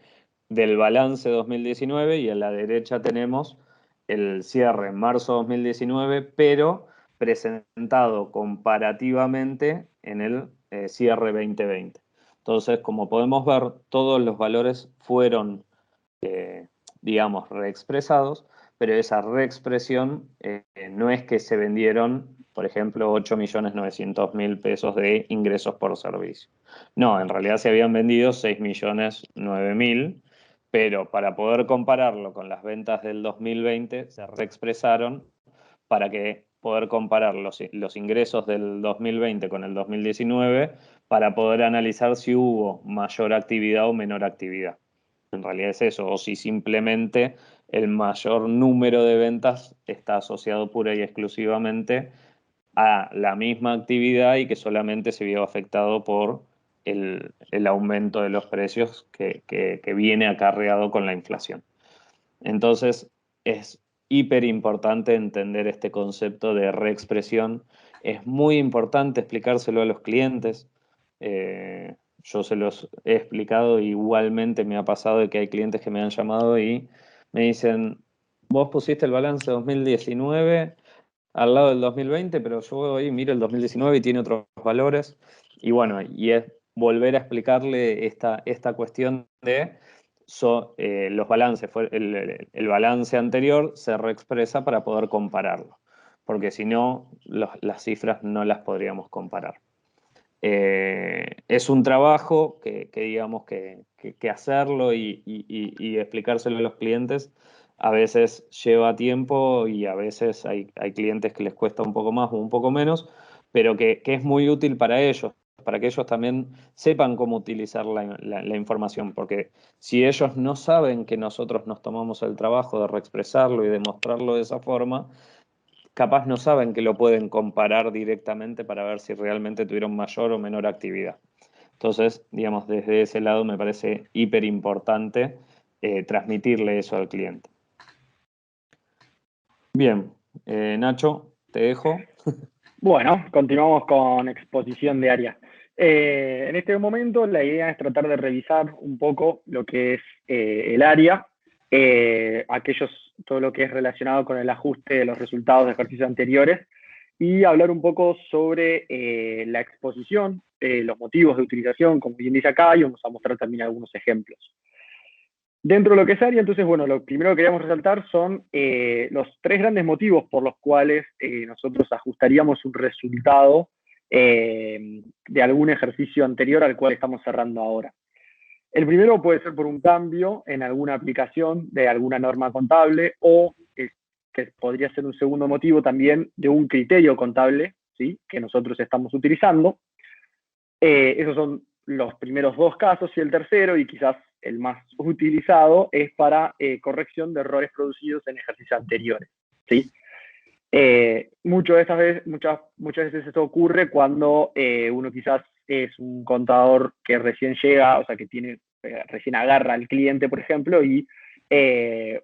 del balance 2019 y a la derecha tenemos el cierre en marzo 2019, pero presentado comparativamente en el cierre 2020. Entonces, como podemos ver, todos los valores fueron, digamos, reexpresados, pero esa reexpresión no es que se vendieron, por ejemplo, 8.900.000 pesos de ingresos por servicio. No, en realidad se habían vendido 6.009.000, pero para poder compararlo con las ventas del 2020, se reexpresaron para poder comparar los ingresos del 2020 con el 2019 para poder analizar si hubo mayor actividad o menor actividad. En realidad es eso, o si simplemente el mayor número de ventas está asociado pura y exclusivamente a la misma actividad y que solamente se vio afectado por el aumento de los precios que viene acarreado con la inflación. Entonces, es hiper importante entender este concepto de reexpresión. Es muy importante explicárselo a los clientes. Yo se los he explicado, igualmente me ha pasado de que hay clientes que me han llamado y me dicen, vos pusiste el balance 2019 al lado del 2020, pero yo hoy miro el 2019 y tiene otros valores. Y bueno, y es volver a explicarle esta cuestión de los balances. El balance anterior se reexpresa para poder compararlo, porque si no, las cifras no las podríamos comparar. Es un trabajo que digamos que hacerlo y explicárselo a los clientes a veces lleva tiempo y a veces hay clientes que les cuesta un poco más o un poco menos, pero que es muy útil para ellos, para que ellos también sepan cómo utilizar la información, porque si ellos no saben que nosotros nos tomamos el trabajo de reexpresarlo y de mostrarlo de esa forma, capaz no saben que lo pueden comparar directamente para ver si realmente tuvieron mayor o menor actividad. Entonces, digamos, desde ese lado me parece hiper importante transmitirle eso al cliente. Bien, Nacho, te dejo. Bueno, continuamos con exposición de área. En este momento la idea es tratar de revisar un poco lo que es el área, todo lo que es relacionado con el ajuste de los resultados de ejercicios anteriores y hablar un poco sobre la exposición, los motivos de utilización, como bien dice acá, y vamos a mostrar también algunos ejemplos. Dentro de lo que es área, entonces, bueno, lo primero que queríamos resaltar son los 3 grandes motivos por los cuales nosotros ajustaríamos un resultado de algún ejercicio anterior al cual estamos cerrando ahora. El primero puede ser por un cambio en alguna aplicación de alguna norma contable o, que podría ser un segundo motivo también, de un criterio contable, ¿sí?, que nosotros estamos utilizando. Esos son los primeros 2 casos, y el tercero, y quizás el más utilizado, es para corrección de errores producidos en ejercicios anteriores, ¿sí? Muchas veces esto ocurre cuando uno quizás es un contador que recién llega, o sea, que recién agarra al cliente, por ejemplo, y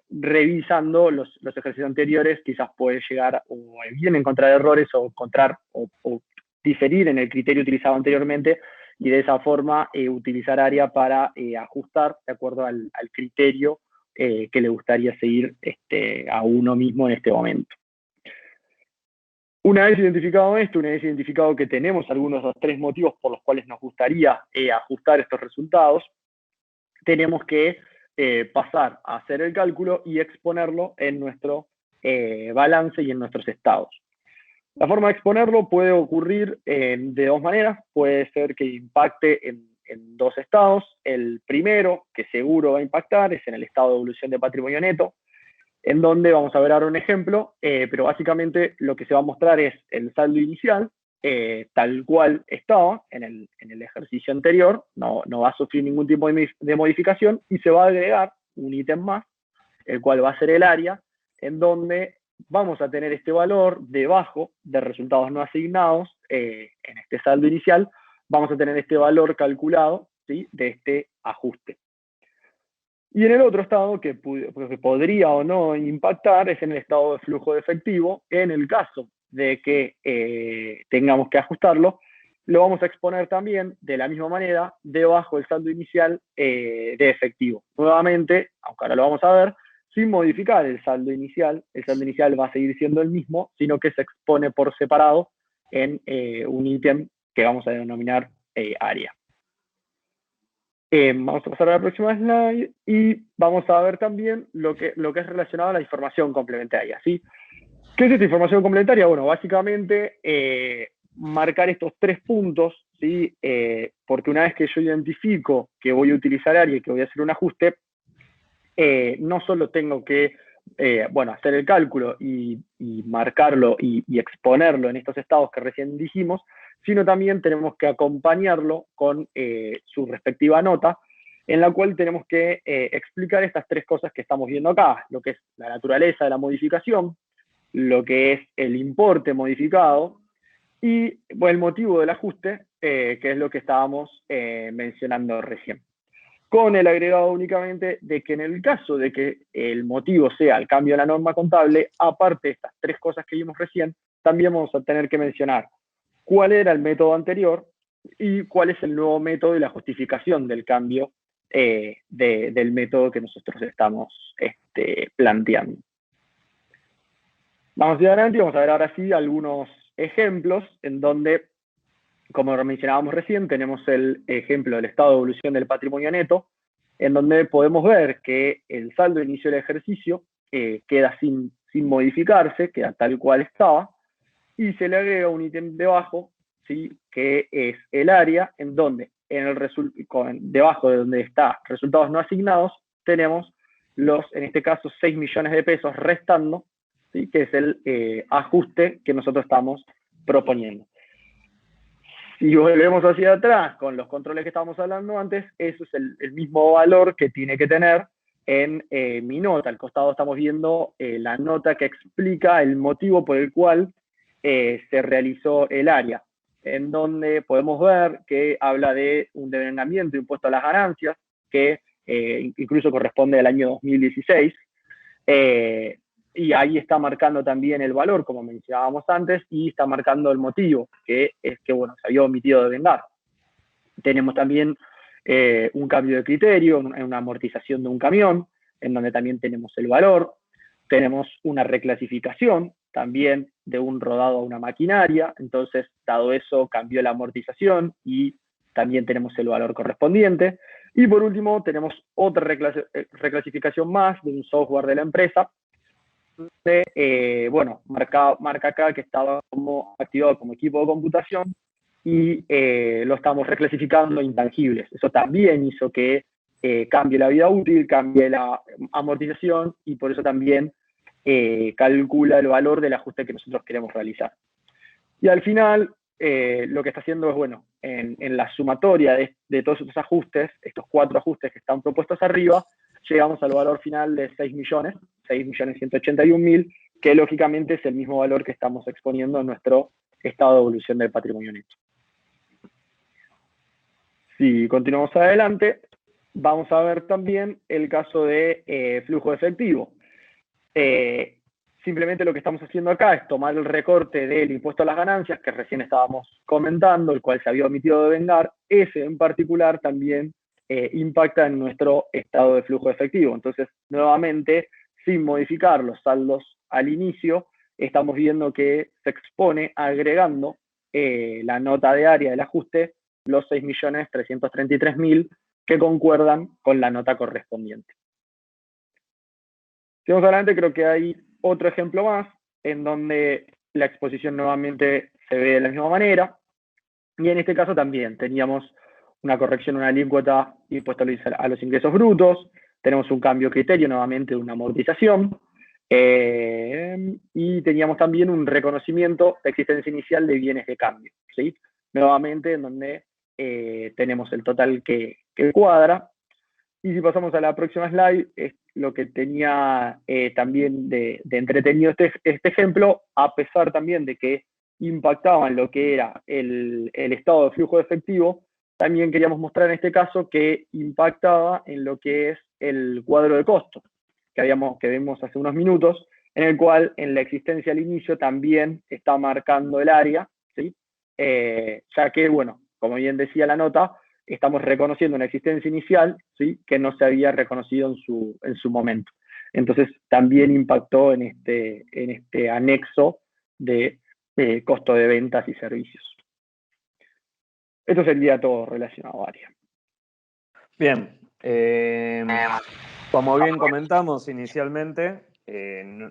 revisando los ejercicios anteriores, quizás puede llegar o bien encontrar errores o encontrar o diferir en el criterio utilizado anteriormente, y de esa forma utilizar área para ajustar de acuerdo al criterio que le gustaría seguir a uno mismo en este momento. Una vez identificado esto, una vez identificado que tenemos algunos de los 3 motivos por los cuales nos gustaría ajustar estos resultados, tenemos que pasar a hacer el cálculo y exponerlo en nuestro balance y en nuestros estados. La forma de exponerlo puede ocurrir de 2 maneras. Puede ser que impacte en 2 estados. El primero, que seguro va a impactar, es en el estado de evolución de patrimonio neto, en donde vamos a ver ahora un ejemplo, pero básicamente lo que se va a mostrar es el saldo inicial, tal cual estaba en el ejercicio anterior, no va a sufrir ningún tipo de modificación, y se va a agregar un ítem más, el cual va a ser el área, en donde vamos a tener este valor debajo de resultados no asignados. En este saldo inicial vamos a tener este valor calculado, ¿sí?, de este ajuste. Y en el otro estado que podría o no impactar es en el estado de flujo de efectivo. En el caso de que tengamos que ajustarlo, lo vamos a exponer también de la misma manera debajo del saldo inicial de efectivo. Nuevamente, aunque ahora lo vamos a ver, sin modificar el saldo inicial va a seguir siendo el mismo, sino que se expone por separado en un ítem que vamos a denominar área. Vamos a pasar a la próxima slide y vamos a ver también lo que es relacionado a la información complementaria, ¿sí? ¿Qué es esta información complementaria? Bueno, básicamente marcar estos 3 puntos, ¿sí? Porque una vez que yo identifico que voy a utilizar área y que voy a hacer un ajuste, no solo tengo que hacer el cálculo y marcarlo y exponerlo en estos estados que recién dijimos, sino también tenemos que acompañarlo con su respectiva nota, en la cual tenemos que explicar estas 3 cosas que estamos viendo acá, lo que es la naturaleza de la modificación, lo que es el importe modificado y el motivo del ajuste, que es lo que estábamos mencionando recién. Con el agregado únicamente de que en el caso de que el motivo sea el cambio de la norma contable, aparte de estas 3 cosas que vimos recién, también vamos a tener que mencionar cuál era el método anterior y cuál es el nuevo método y la justificación del cambio del método que nosotros estamos planteando. Vamos a ir adelante y vamos a ver ahora sí algunos ejemplos en donde, como mencionábamos recién, tenemos el ejemplo del estado de evolución del patrimonio neto, en donde podemos ver que el saldo de inicio del ejercicio queda sin modificarse, queda tal cual estaba, y se le agrega un ítem debajo, ¿sí? Que es el área, en donde debajo de donde está resultados no asignados, tenemos en este caso, 6 millones de pesos restando, ¿sí? Que es el ajuste que nosotros estamos proponiendo. Si volvemos hacia atrás con los controles que estábamos hablando antes, eso es el mismo valor que tiene que tener en mi nota. Al costado estamos viendo la nota que explica el motivo por el cual se realizó el área, en donde podemos ver que habla de un devengamiento de impuesto a las ganancias, que incluso corresponde al año 2016, y ahí está marcando también el valor, como mencionábamos antes, y está marcando el motivo, que es que, bueno, se había omitido devengar. Tenemos también un cambio de criterio, una amortización de un camión, en donde también tenemos el valor. Tenemos una reclasificación también de un rodado a una maquinaria, entonces, dado eso, cambió la amortización y también tenemos el valor correspondiente. Y por último, tenemos otra reclasificación más de un software de la empresa, marca acá que estaba activado como equipo de computación y lo estamos reclasificando a intangibles. Eso también hizo que cambie la vida útil, cambie la amortización y por eso también calcula el valor del ajuste que nosotros queremos realizar. Y al final, lo que está haciendo es, bueno, en la sumatoria de todos estos ajustes, estos 4 ajustes que están propuestos arriba, llegamos al valor final de 6.181.000, que lógicamente es el mismo valor que estamos exponiendo en nuestro estado de evolución del patrimonio neto. Si continuamos adelante, vamos a ver también el caso de flujo de efectivo. Simplemente lo que estamos haciendo acá es tomar el recorte del impuesto a las ganancias, que recién estábamos comentando, el cual se había omitido devengar. Ese en particular también impacta en nuestro estado de flujo de efectivo. Entonces, nuevamente, sin modificar los saldos al inicio, estamos viendo que se expone agregando la nota de área del ajuste, los 6.333.000, que concuerdan con la nota correspondiente. Si vamos adelante, creo que hay otro ejemplo más, en donde la exposición nuevamente se ve de la misma manera, y en este caso también teníamos una corrección, una alícuota impuesta a los ingresos brutos, tenemos un cambio de criterio nuevamente de una amortización, y teníamos también un reconocimiento de existencia inicial de bienes de cambio, ¿sí? Nuevamente en donde tenemos el total que cuadra. Y si pasamos a la próxima slide, es lo que tenía también de entretenido este ejemplo, a pesar también de que impactaba en lo que era el estado de flujo de efectivo, también queríamos mostrar en este caso que impactaba en lo que es el cuadro de costos, que vimos hace unos minutos, en el cual en la existencia al inicio también está marcando el área, ¿sí? Ya que, bueno, como bien decía la nota, estamos reconociendo una existencia inicial, ¿sí? Que no se había reconocido en su momento. Entonces, también impactó en este anexo de costo de ventas y servicios. Esto sería todo relacionado a área. Bien, como bien comentamos inicialmente,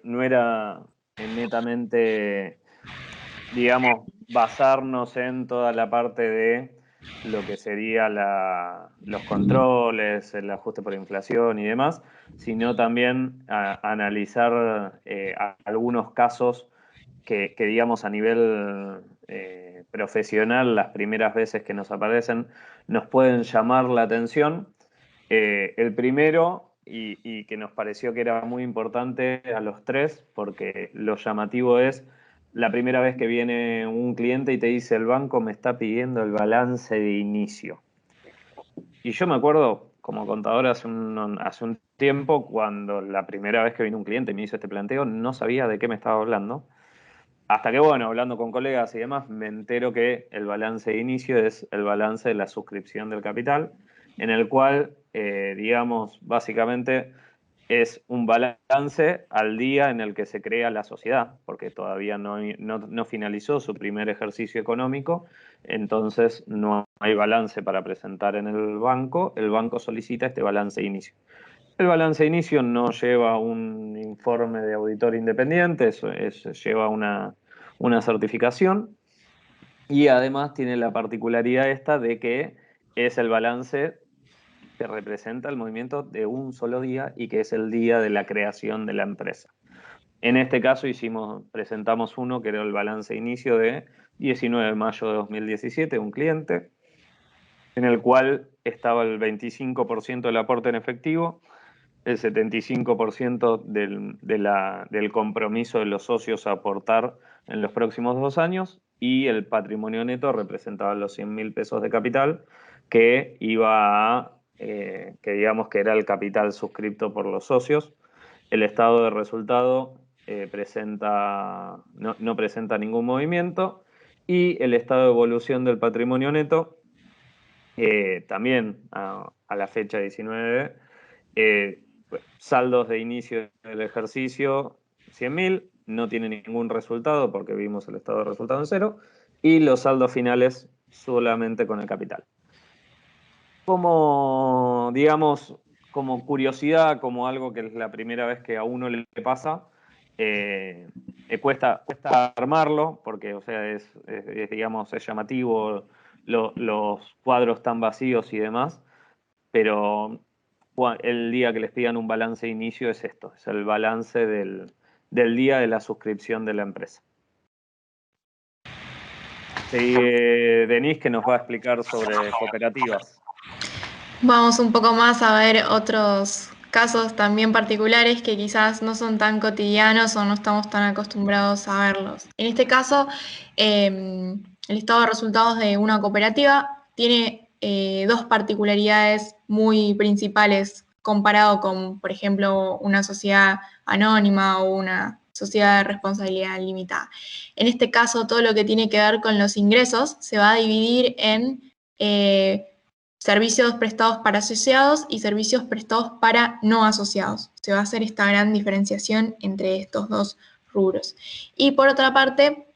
no era netamente, digamos, basarnos en toda la parte de lo que sería los controles, el ajuste por inflación y demás, sino también analizar algunos casos que, digamos, a nivel profesional, las primeras veces que nos aparecen, nos pueden llamar la atención. El primero, y que nos pareció que era muy importante a los tres, porque lo llamativo es la primera vez que viene un cliente y te dice: el banco me está pidiendo el balance de inicio. Y yo me acuerdo, como contador hace un tiempo, cuando la primera vez que vino un cliente y me hizo este planteo, no sabía de qué me estaba hablando. Hasta que, bueno, hablando con colegas y demás, me entero que el balance de inicio es el balance de la suscripción del capital, en el cual, digamos, básicamente es un balance al día en el que se crea la sociedad, porque todavía no finalizó su primer ejercicio económico, entonces no hay balance para presentar en el banco solicita este balance de inicio. El balance de inicio no lleva un informe de auditor independiente, lleva una certificación, y además tiene la particularidad esta de que es el balance que representa el movimiento de un solo día y que es el día de la creación de la empresa. En este caso presentamos uno que era el balance de inicio de 19 de mayo de 2017, un cliente, en el cual estaba el 25% del aporte en efectivo, el 75% del compromiso de los socios a aportar en los próximos 2 años, y el patrimonio neto representaba los 100.000 pesos de capital que iba a, que digamos que era el capital suscripto por los socios. El estado de resultado no presenta ningún movimiento, y el estado de evolución del patrimonio neto también a la fecha 19, saldos de inicio del ejercicio 100.000, no tiene ningún resultado porque vimos el estado de resultado en cero, y los saldos finales solamente con el capital. Como, digamos, como curiosidad, como algo que es la primera vez que a uno le pasa, cuesta armarlo, porque, o sea, digamos, es llamativo los cuadros tan vacíos y demás, pero el día que les pidan un balance de inicio es esto, es el balance del día de la suscripción de la empresa. Sigue Denise, que nos va a explicar sobre cooperativas. Vamos un poco más a ver otros casos también particulares que quizás no son tan cotidianos o no estamos tan acostumbrados a verlos. En este caso, el estado de resultados de una cooperativa tiene dos particularidades muy principales comparado con, por ejemplo, una sociedad anónima o una sociedad de responsabilidad limitada. En este caso, todo lo que tiene que ver con los ingresos se va a dividir en servicios prestados para asociados y servicios prestados para no asociados. Se va a hacer esta gran diferenciación entre estos dos rubros. Y por otra parte,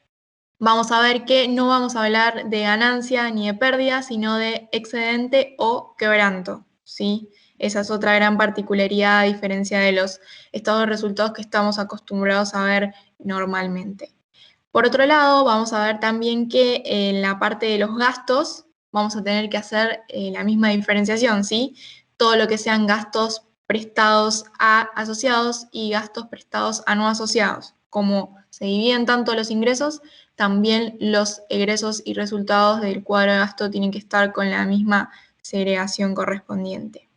vamos a ver que no vamos a hablar de ganancia ni de pérdida, sino de excedente o quebranto, ¿sí? Esa es otra gran particularidad a diferencia de los estados de resultados que estamos acostumbrados a ver normalmente. Por otro lado, vamos a ver también que en la parte de los gastos vamos a tener que hacer la misma diferenciación, ¿sí? Todo lo que sean gastos prestados a asociados y gastos prestados a no asociados. Como se dividen tanto los ingresos, también los egresos y resultados del cuadro de gasto tienen que estar con la misma segregación correspondiente.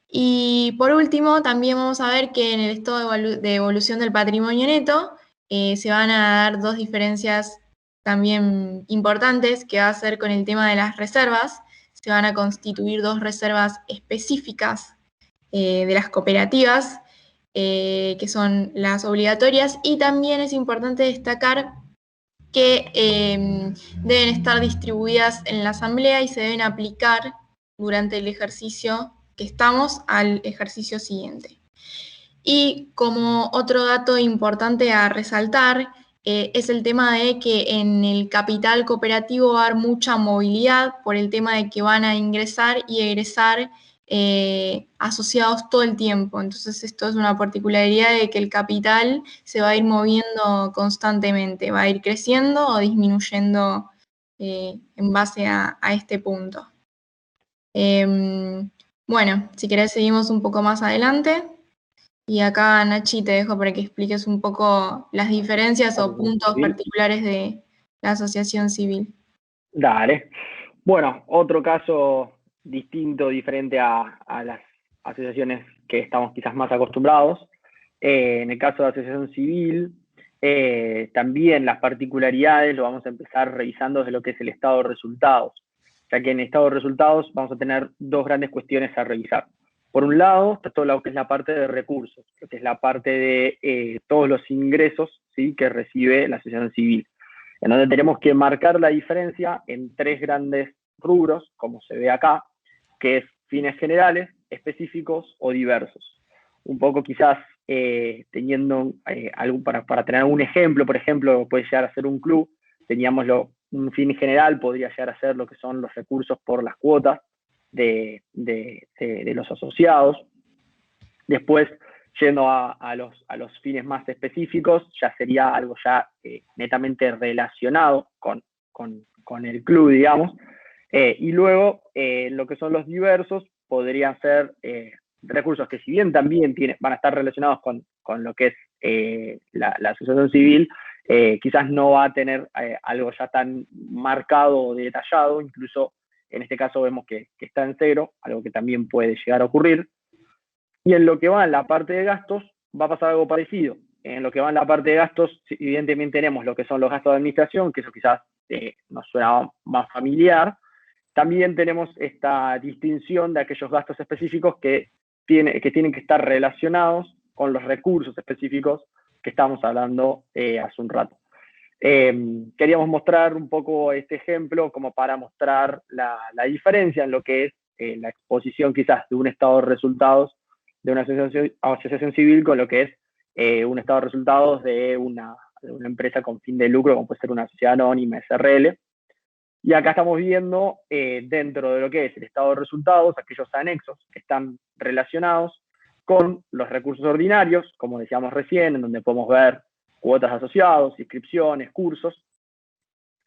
Y por último, también vamos a ver que en el estado de evolución del patrimonio neto se van a dar dos diferencias también importantes, que va a ser con el tema de las reservas. Se van a constituir dos reservas específicas de las cooperativas, que son las obligatorias, y también es importante destacar que deben estar distribuidas en la asamblea y se deben aplicar durante el ejercicio que estamos al ejercicio siguiente. Y como otro dato importante a resaltar, es el tema de que en el capital cooperativo va a haber mucha movilidad por el tema de que van a ingresar y egresar asociados todo el tiempo. Entonces esto es una particularidad de que el capital se va a ir moviendo constantemente, va a ir creciendo o disminuyendo en base a este punto. Bueno, si querés seguimos un poco más adelante. Y acá, Nachi, te dejo para que expliques un poco las diferencias o puntos particulares de la asociación civil. Dale. Bueno, otro caso distinto, diferente a las asociaciones que estamos quizás más acostumbrados. En el caso de la asociación civil, también las particularidades lo vamos a empezar revisando desde lo que es el estado de resultados, ya que en el estado de resultados vamos a tener dos grandes cuestiones a revisar. Por un lado, está todo lo que es la parte de recursos, lo que es la parte de todos los ingresos, ¿sí?, que recibe la asociación civil, en donde tenemos que marcar la diferencia en tres grandes rubros, como se ve acá, que es fines generales, específicos o diversos. Un poco quizás teniendo algo para tener un ejemplo, por ejemplo, puede llegar a ser un club, teníamos un fin general, podría llegar a ser lo que son los recursos por las cuotas de los asociados. Después, yendo a los fines más específicos, ya sería algo ya netamente relacionado con el club, digamos. Y luego, lo que son los diversos, podrían ser recursos que si bien también van a estar relacionados con lo que es la asociación civil, quizás no va a tener algo ya tan marcado o detallado, incluso en este caso vemos que está en cero, algo que también puede llegar a ocurrir. Y en lo que va en la parte de gastos, va a pasar algo parecido. En lo que va en la parte de gastos, evidentemente tenemos lo que son los gastos de administración, que eso quizás nos suena más familiar. También tenemos esta distinción de aquellos gastos específicos que tienen que estar relacionados con los recursos específicos que estábamos hablando hace un rato. Queríamos mostrar un poco este ejemplo como para mostrar la diferencia en lo que es la exposición quizás de un estado de resultados de una asociación civil con lo que es un estado de resultados de una empresa con fin de lucro, como puede ser una sociedad anónima, SRL. Y acá estamos viendo dentro de lo que es el estado de resultados, aquellos anexos que están relacionados con los recursos ordinarios, como decíamos recién, en donde podemos ver cuotas asociados, inscripciones, cursos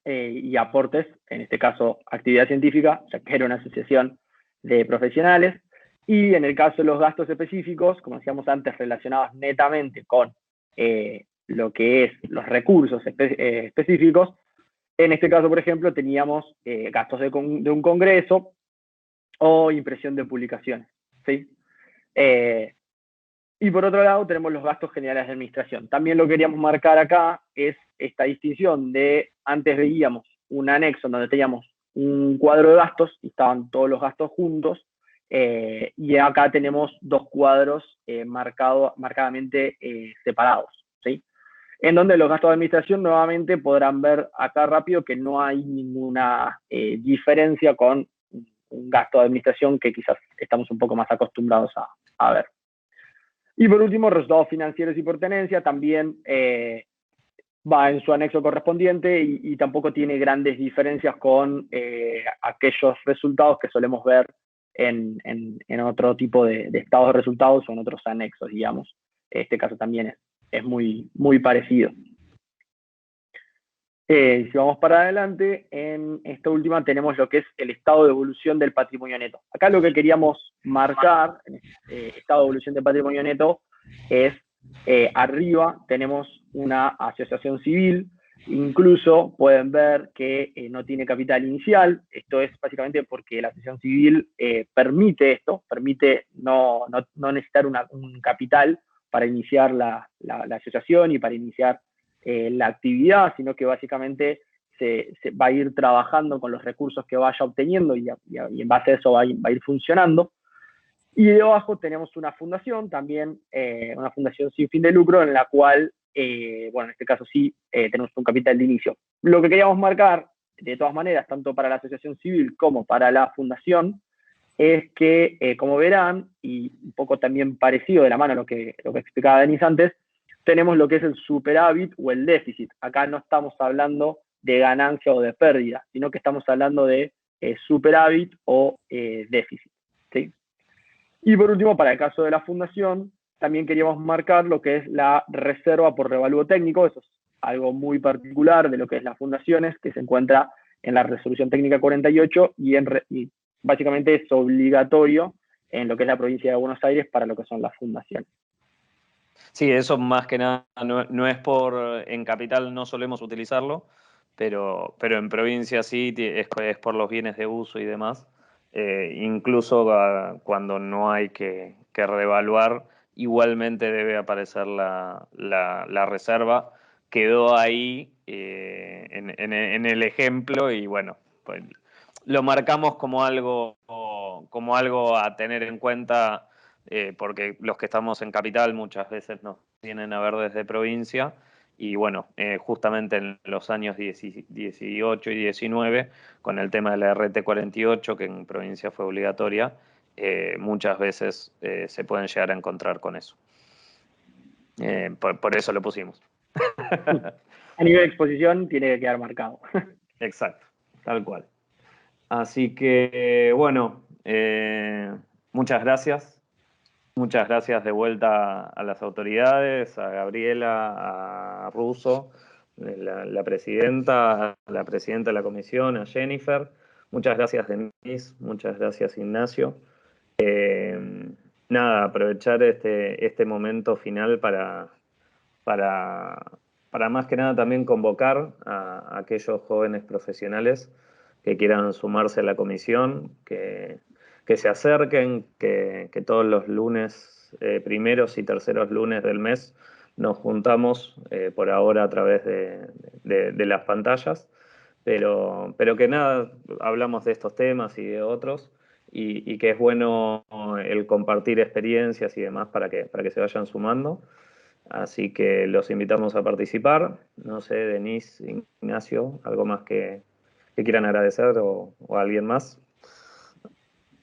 y aportes, en este caso actividad científica, ya que era una asociación de profesionales. Y en el caso de los gastos específicos, como decíamos antes, relacionados netamente con lo que es los recursos específicos, en este caso, por ejemplo, teníamos gastos de un congreso o impresión de publicaciones, ¿sí? Y por otro lado tenemos los gastos generales de administración. También lo que queríamos marcar acá es esta distinción de, antes veíamos un anexo donde teníamos un cuadro de gastos y estaban todos los gastos juntos, y acá tenemos dos cuadros marcadamente separados, ¿sí? En donde los gastos de administración nuevamente podrán ver acá rápido que no hay ninguna diferencia con un gasto de administración que quizás estamos un poco más acostumbrados a ver. Y por último, resultados financieros y por tenencia también va en su anexo correspondiente y tampoco tiene grandes diferencias con aquellos resultados que solemos ver en otro tipo de estados de resultados o en otros anexos, digamos. Este caso también es muy, muy parecido. Si vamos para adelante, en esta última tenemos lo que es el estado de evolución del patrimonio neto. Acá lo que queríamos marcar, en este estado de evolución del patrimonio neto, es arriba tenemos una asociación civil, incluso pueden ver que no tiene capital inicial. Esto es básicamente porque la asociación civil permite esto, permite no necesitar un capital para iniciar la asociación y para iniciar la actividad, sino que básicamente se va a ir trabajando con los recursos que vaya obteniendo y en base a eso va a ir funcionando. Y debajo tenemos una fundación, también una fundación sin fin de lucro, en la cual, bueno, en este caso sí, tenemos un capital de inicio. Lo que queríamos marcar, de todas maneras, tanto para la asociación civil como para la fundación, es que, como verán, y un poco también parecido de la mano a lo que explicaba Denis antes, tenemos lo que es el superávit o el déficit. Acá no estamos hablando de ganancia o de pérdida, sino que estamos hablando de superávit o déficit, ¿sí? Y por último, para el caso de la fundación, también queríamos marcar lo que es la reserva por revalúo técnico. Eso es algo muy particular de lo que es las fundaciones, que se encuentra en la resolución técnica 48 y básicamente es obligatorio en lo que es la provincia de Buenos Aires para lo que son las fundaciones. Sí, eso más que nada no es en capital no solemos utilizarlo, pero en provincia sí, es por los bienes de uso y demás. Incluso cuando no hay que reevaluar, igualmente debe aparecer la reserva. Quedó ahí en el ejemplo y bueno, pues lo marcamos como algo a tener en cuenta, porque los que estamos en capital muchas veces nos vienen a ver desde provincia. Y bueno, justamente en los años 18 y 19, con el tema de la RT48, que en provincia fue obligatoria, muchas veces se pueden llegar a encontrar con eso. Por eso lo pusimos. A nivel de exposición tiene que quedar marcado. Exacto, tal cual. Así que, bueno, muchas gracias. Muchas gracias de vuelta a las autoridades, a Gabriela, a Russo, la presidenta de la comisión, a Jennifer. Muchas gracias, Denise. Muchas gracias, Ignacio. Nada, aprovechar este momento final para más que nada también convocar a aquellos jóvenes profesionales que quieran sumarse a la comisión, que se acerquen, que todos los lunes, primeros y terceros lunes del mes, nos juntamos por ahora a través de las pantallas, pero que nada, hablamos de estos temas y de otros, y que es bueno el compartir experiencias y demás para que se vayan sumando. Así que los invitamos a participar. No sé, Denise, Ignacio, ¿algo más que quieran agradecer o alguien más?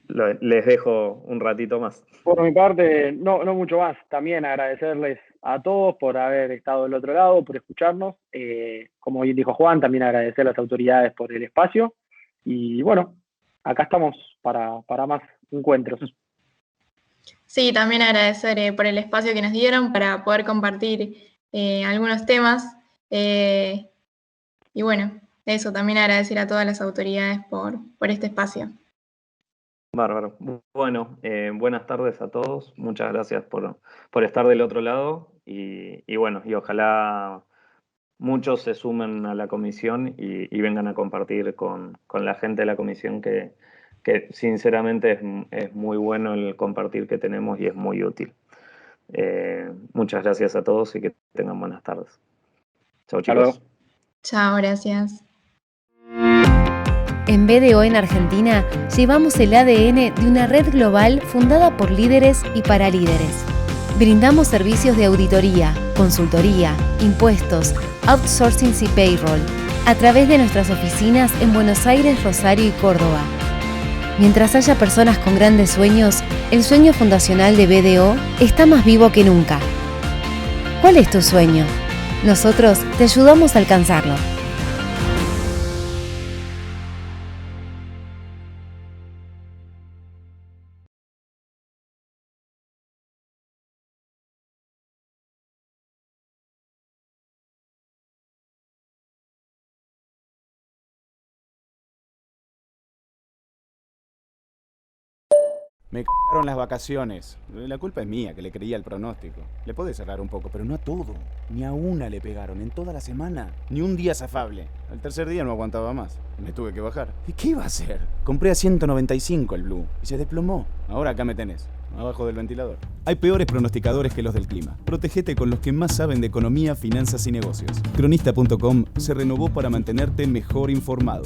Les dejo un ratito más. Por mi parte, no mucho más. También agradecerles a todos por haber estado del otro lado, por escucharnos. Como bien dijo Juan, también agradecer a las autoridades por el espacio. Y bueno, acá estamos para más encuentros. Sí, también agradecer por el espacio que nos dieron para poder compartir algunos temas. Y bueno, eso, también agradecer a todas las autoridades por este espacio. Bárbaro. Bueno, buenas tardes a todos. Muchas gracias por estar del otro lado y bueno, y ojalá muchos se sumen a la comisión y vengan a compartir con la gente de la comisión que sinceramente es muy bueno el compartir que tenemos y es muy útil. Muchas gracias a todos y que tengan buenas tardes. Chau, chicos. Chao, gracias. En BDO en Argentina llevamos el ADN de una red global fundada por líderes y para líderes. Brindamos servicios de auditoría, consultoría, impuestos, outsourcing y payroll a través de nuestras oficinas en Buenos Aires, Rosario y Córdoba. Mientras haya personas con grandes sueños, el sueño fundacional de BDO está más vivo que nunca. ¿Cuál es tu sueño? Nosotros te ayudamos a alcanzarlo. Me cagaron las vacaciones. La culpa es mía, que le creía el pronóstico. Le podés cerrar un poco, pero no a todo. Ni a una le pegaron en toda la semana. Ni un día zafable. Al tercer día no aguantaba más. Me tuve que bajar. ¿Y qué iba a hacer? Compré a 195 el Blue y se desplomó. Ahora acá me tenés, abajo del ventilador. Hay peores pronosticadores que los del clima. Protégete con los que más saben de economía, finanzas y negocios. Cronista.com se renovó para mantenerte mejor informado.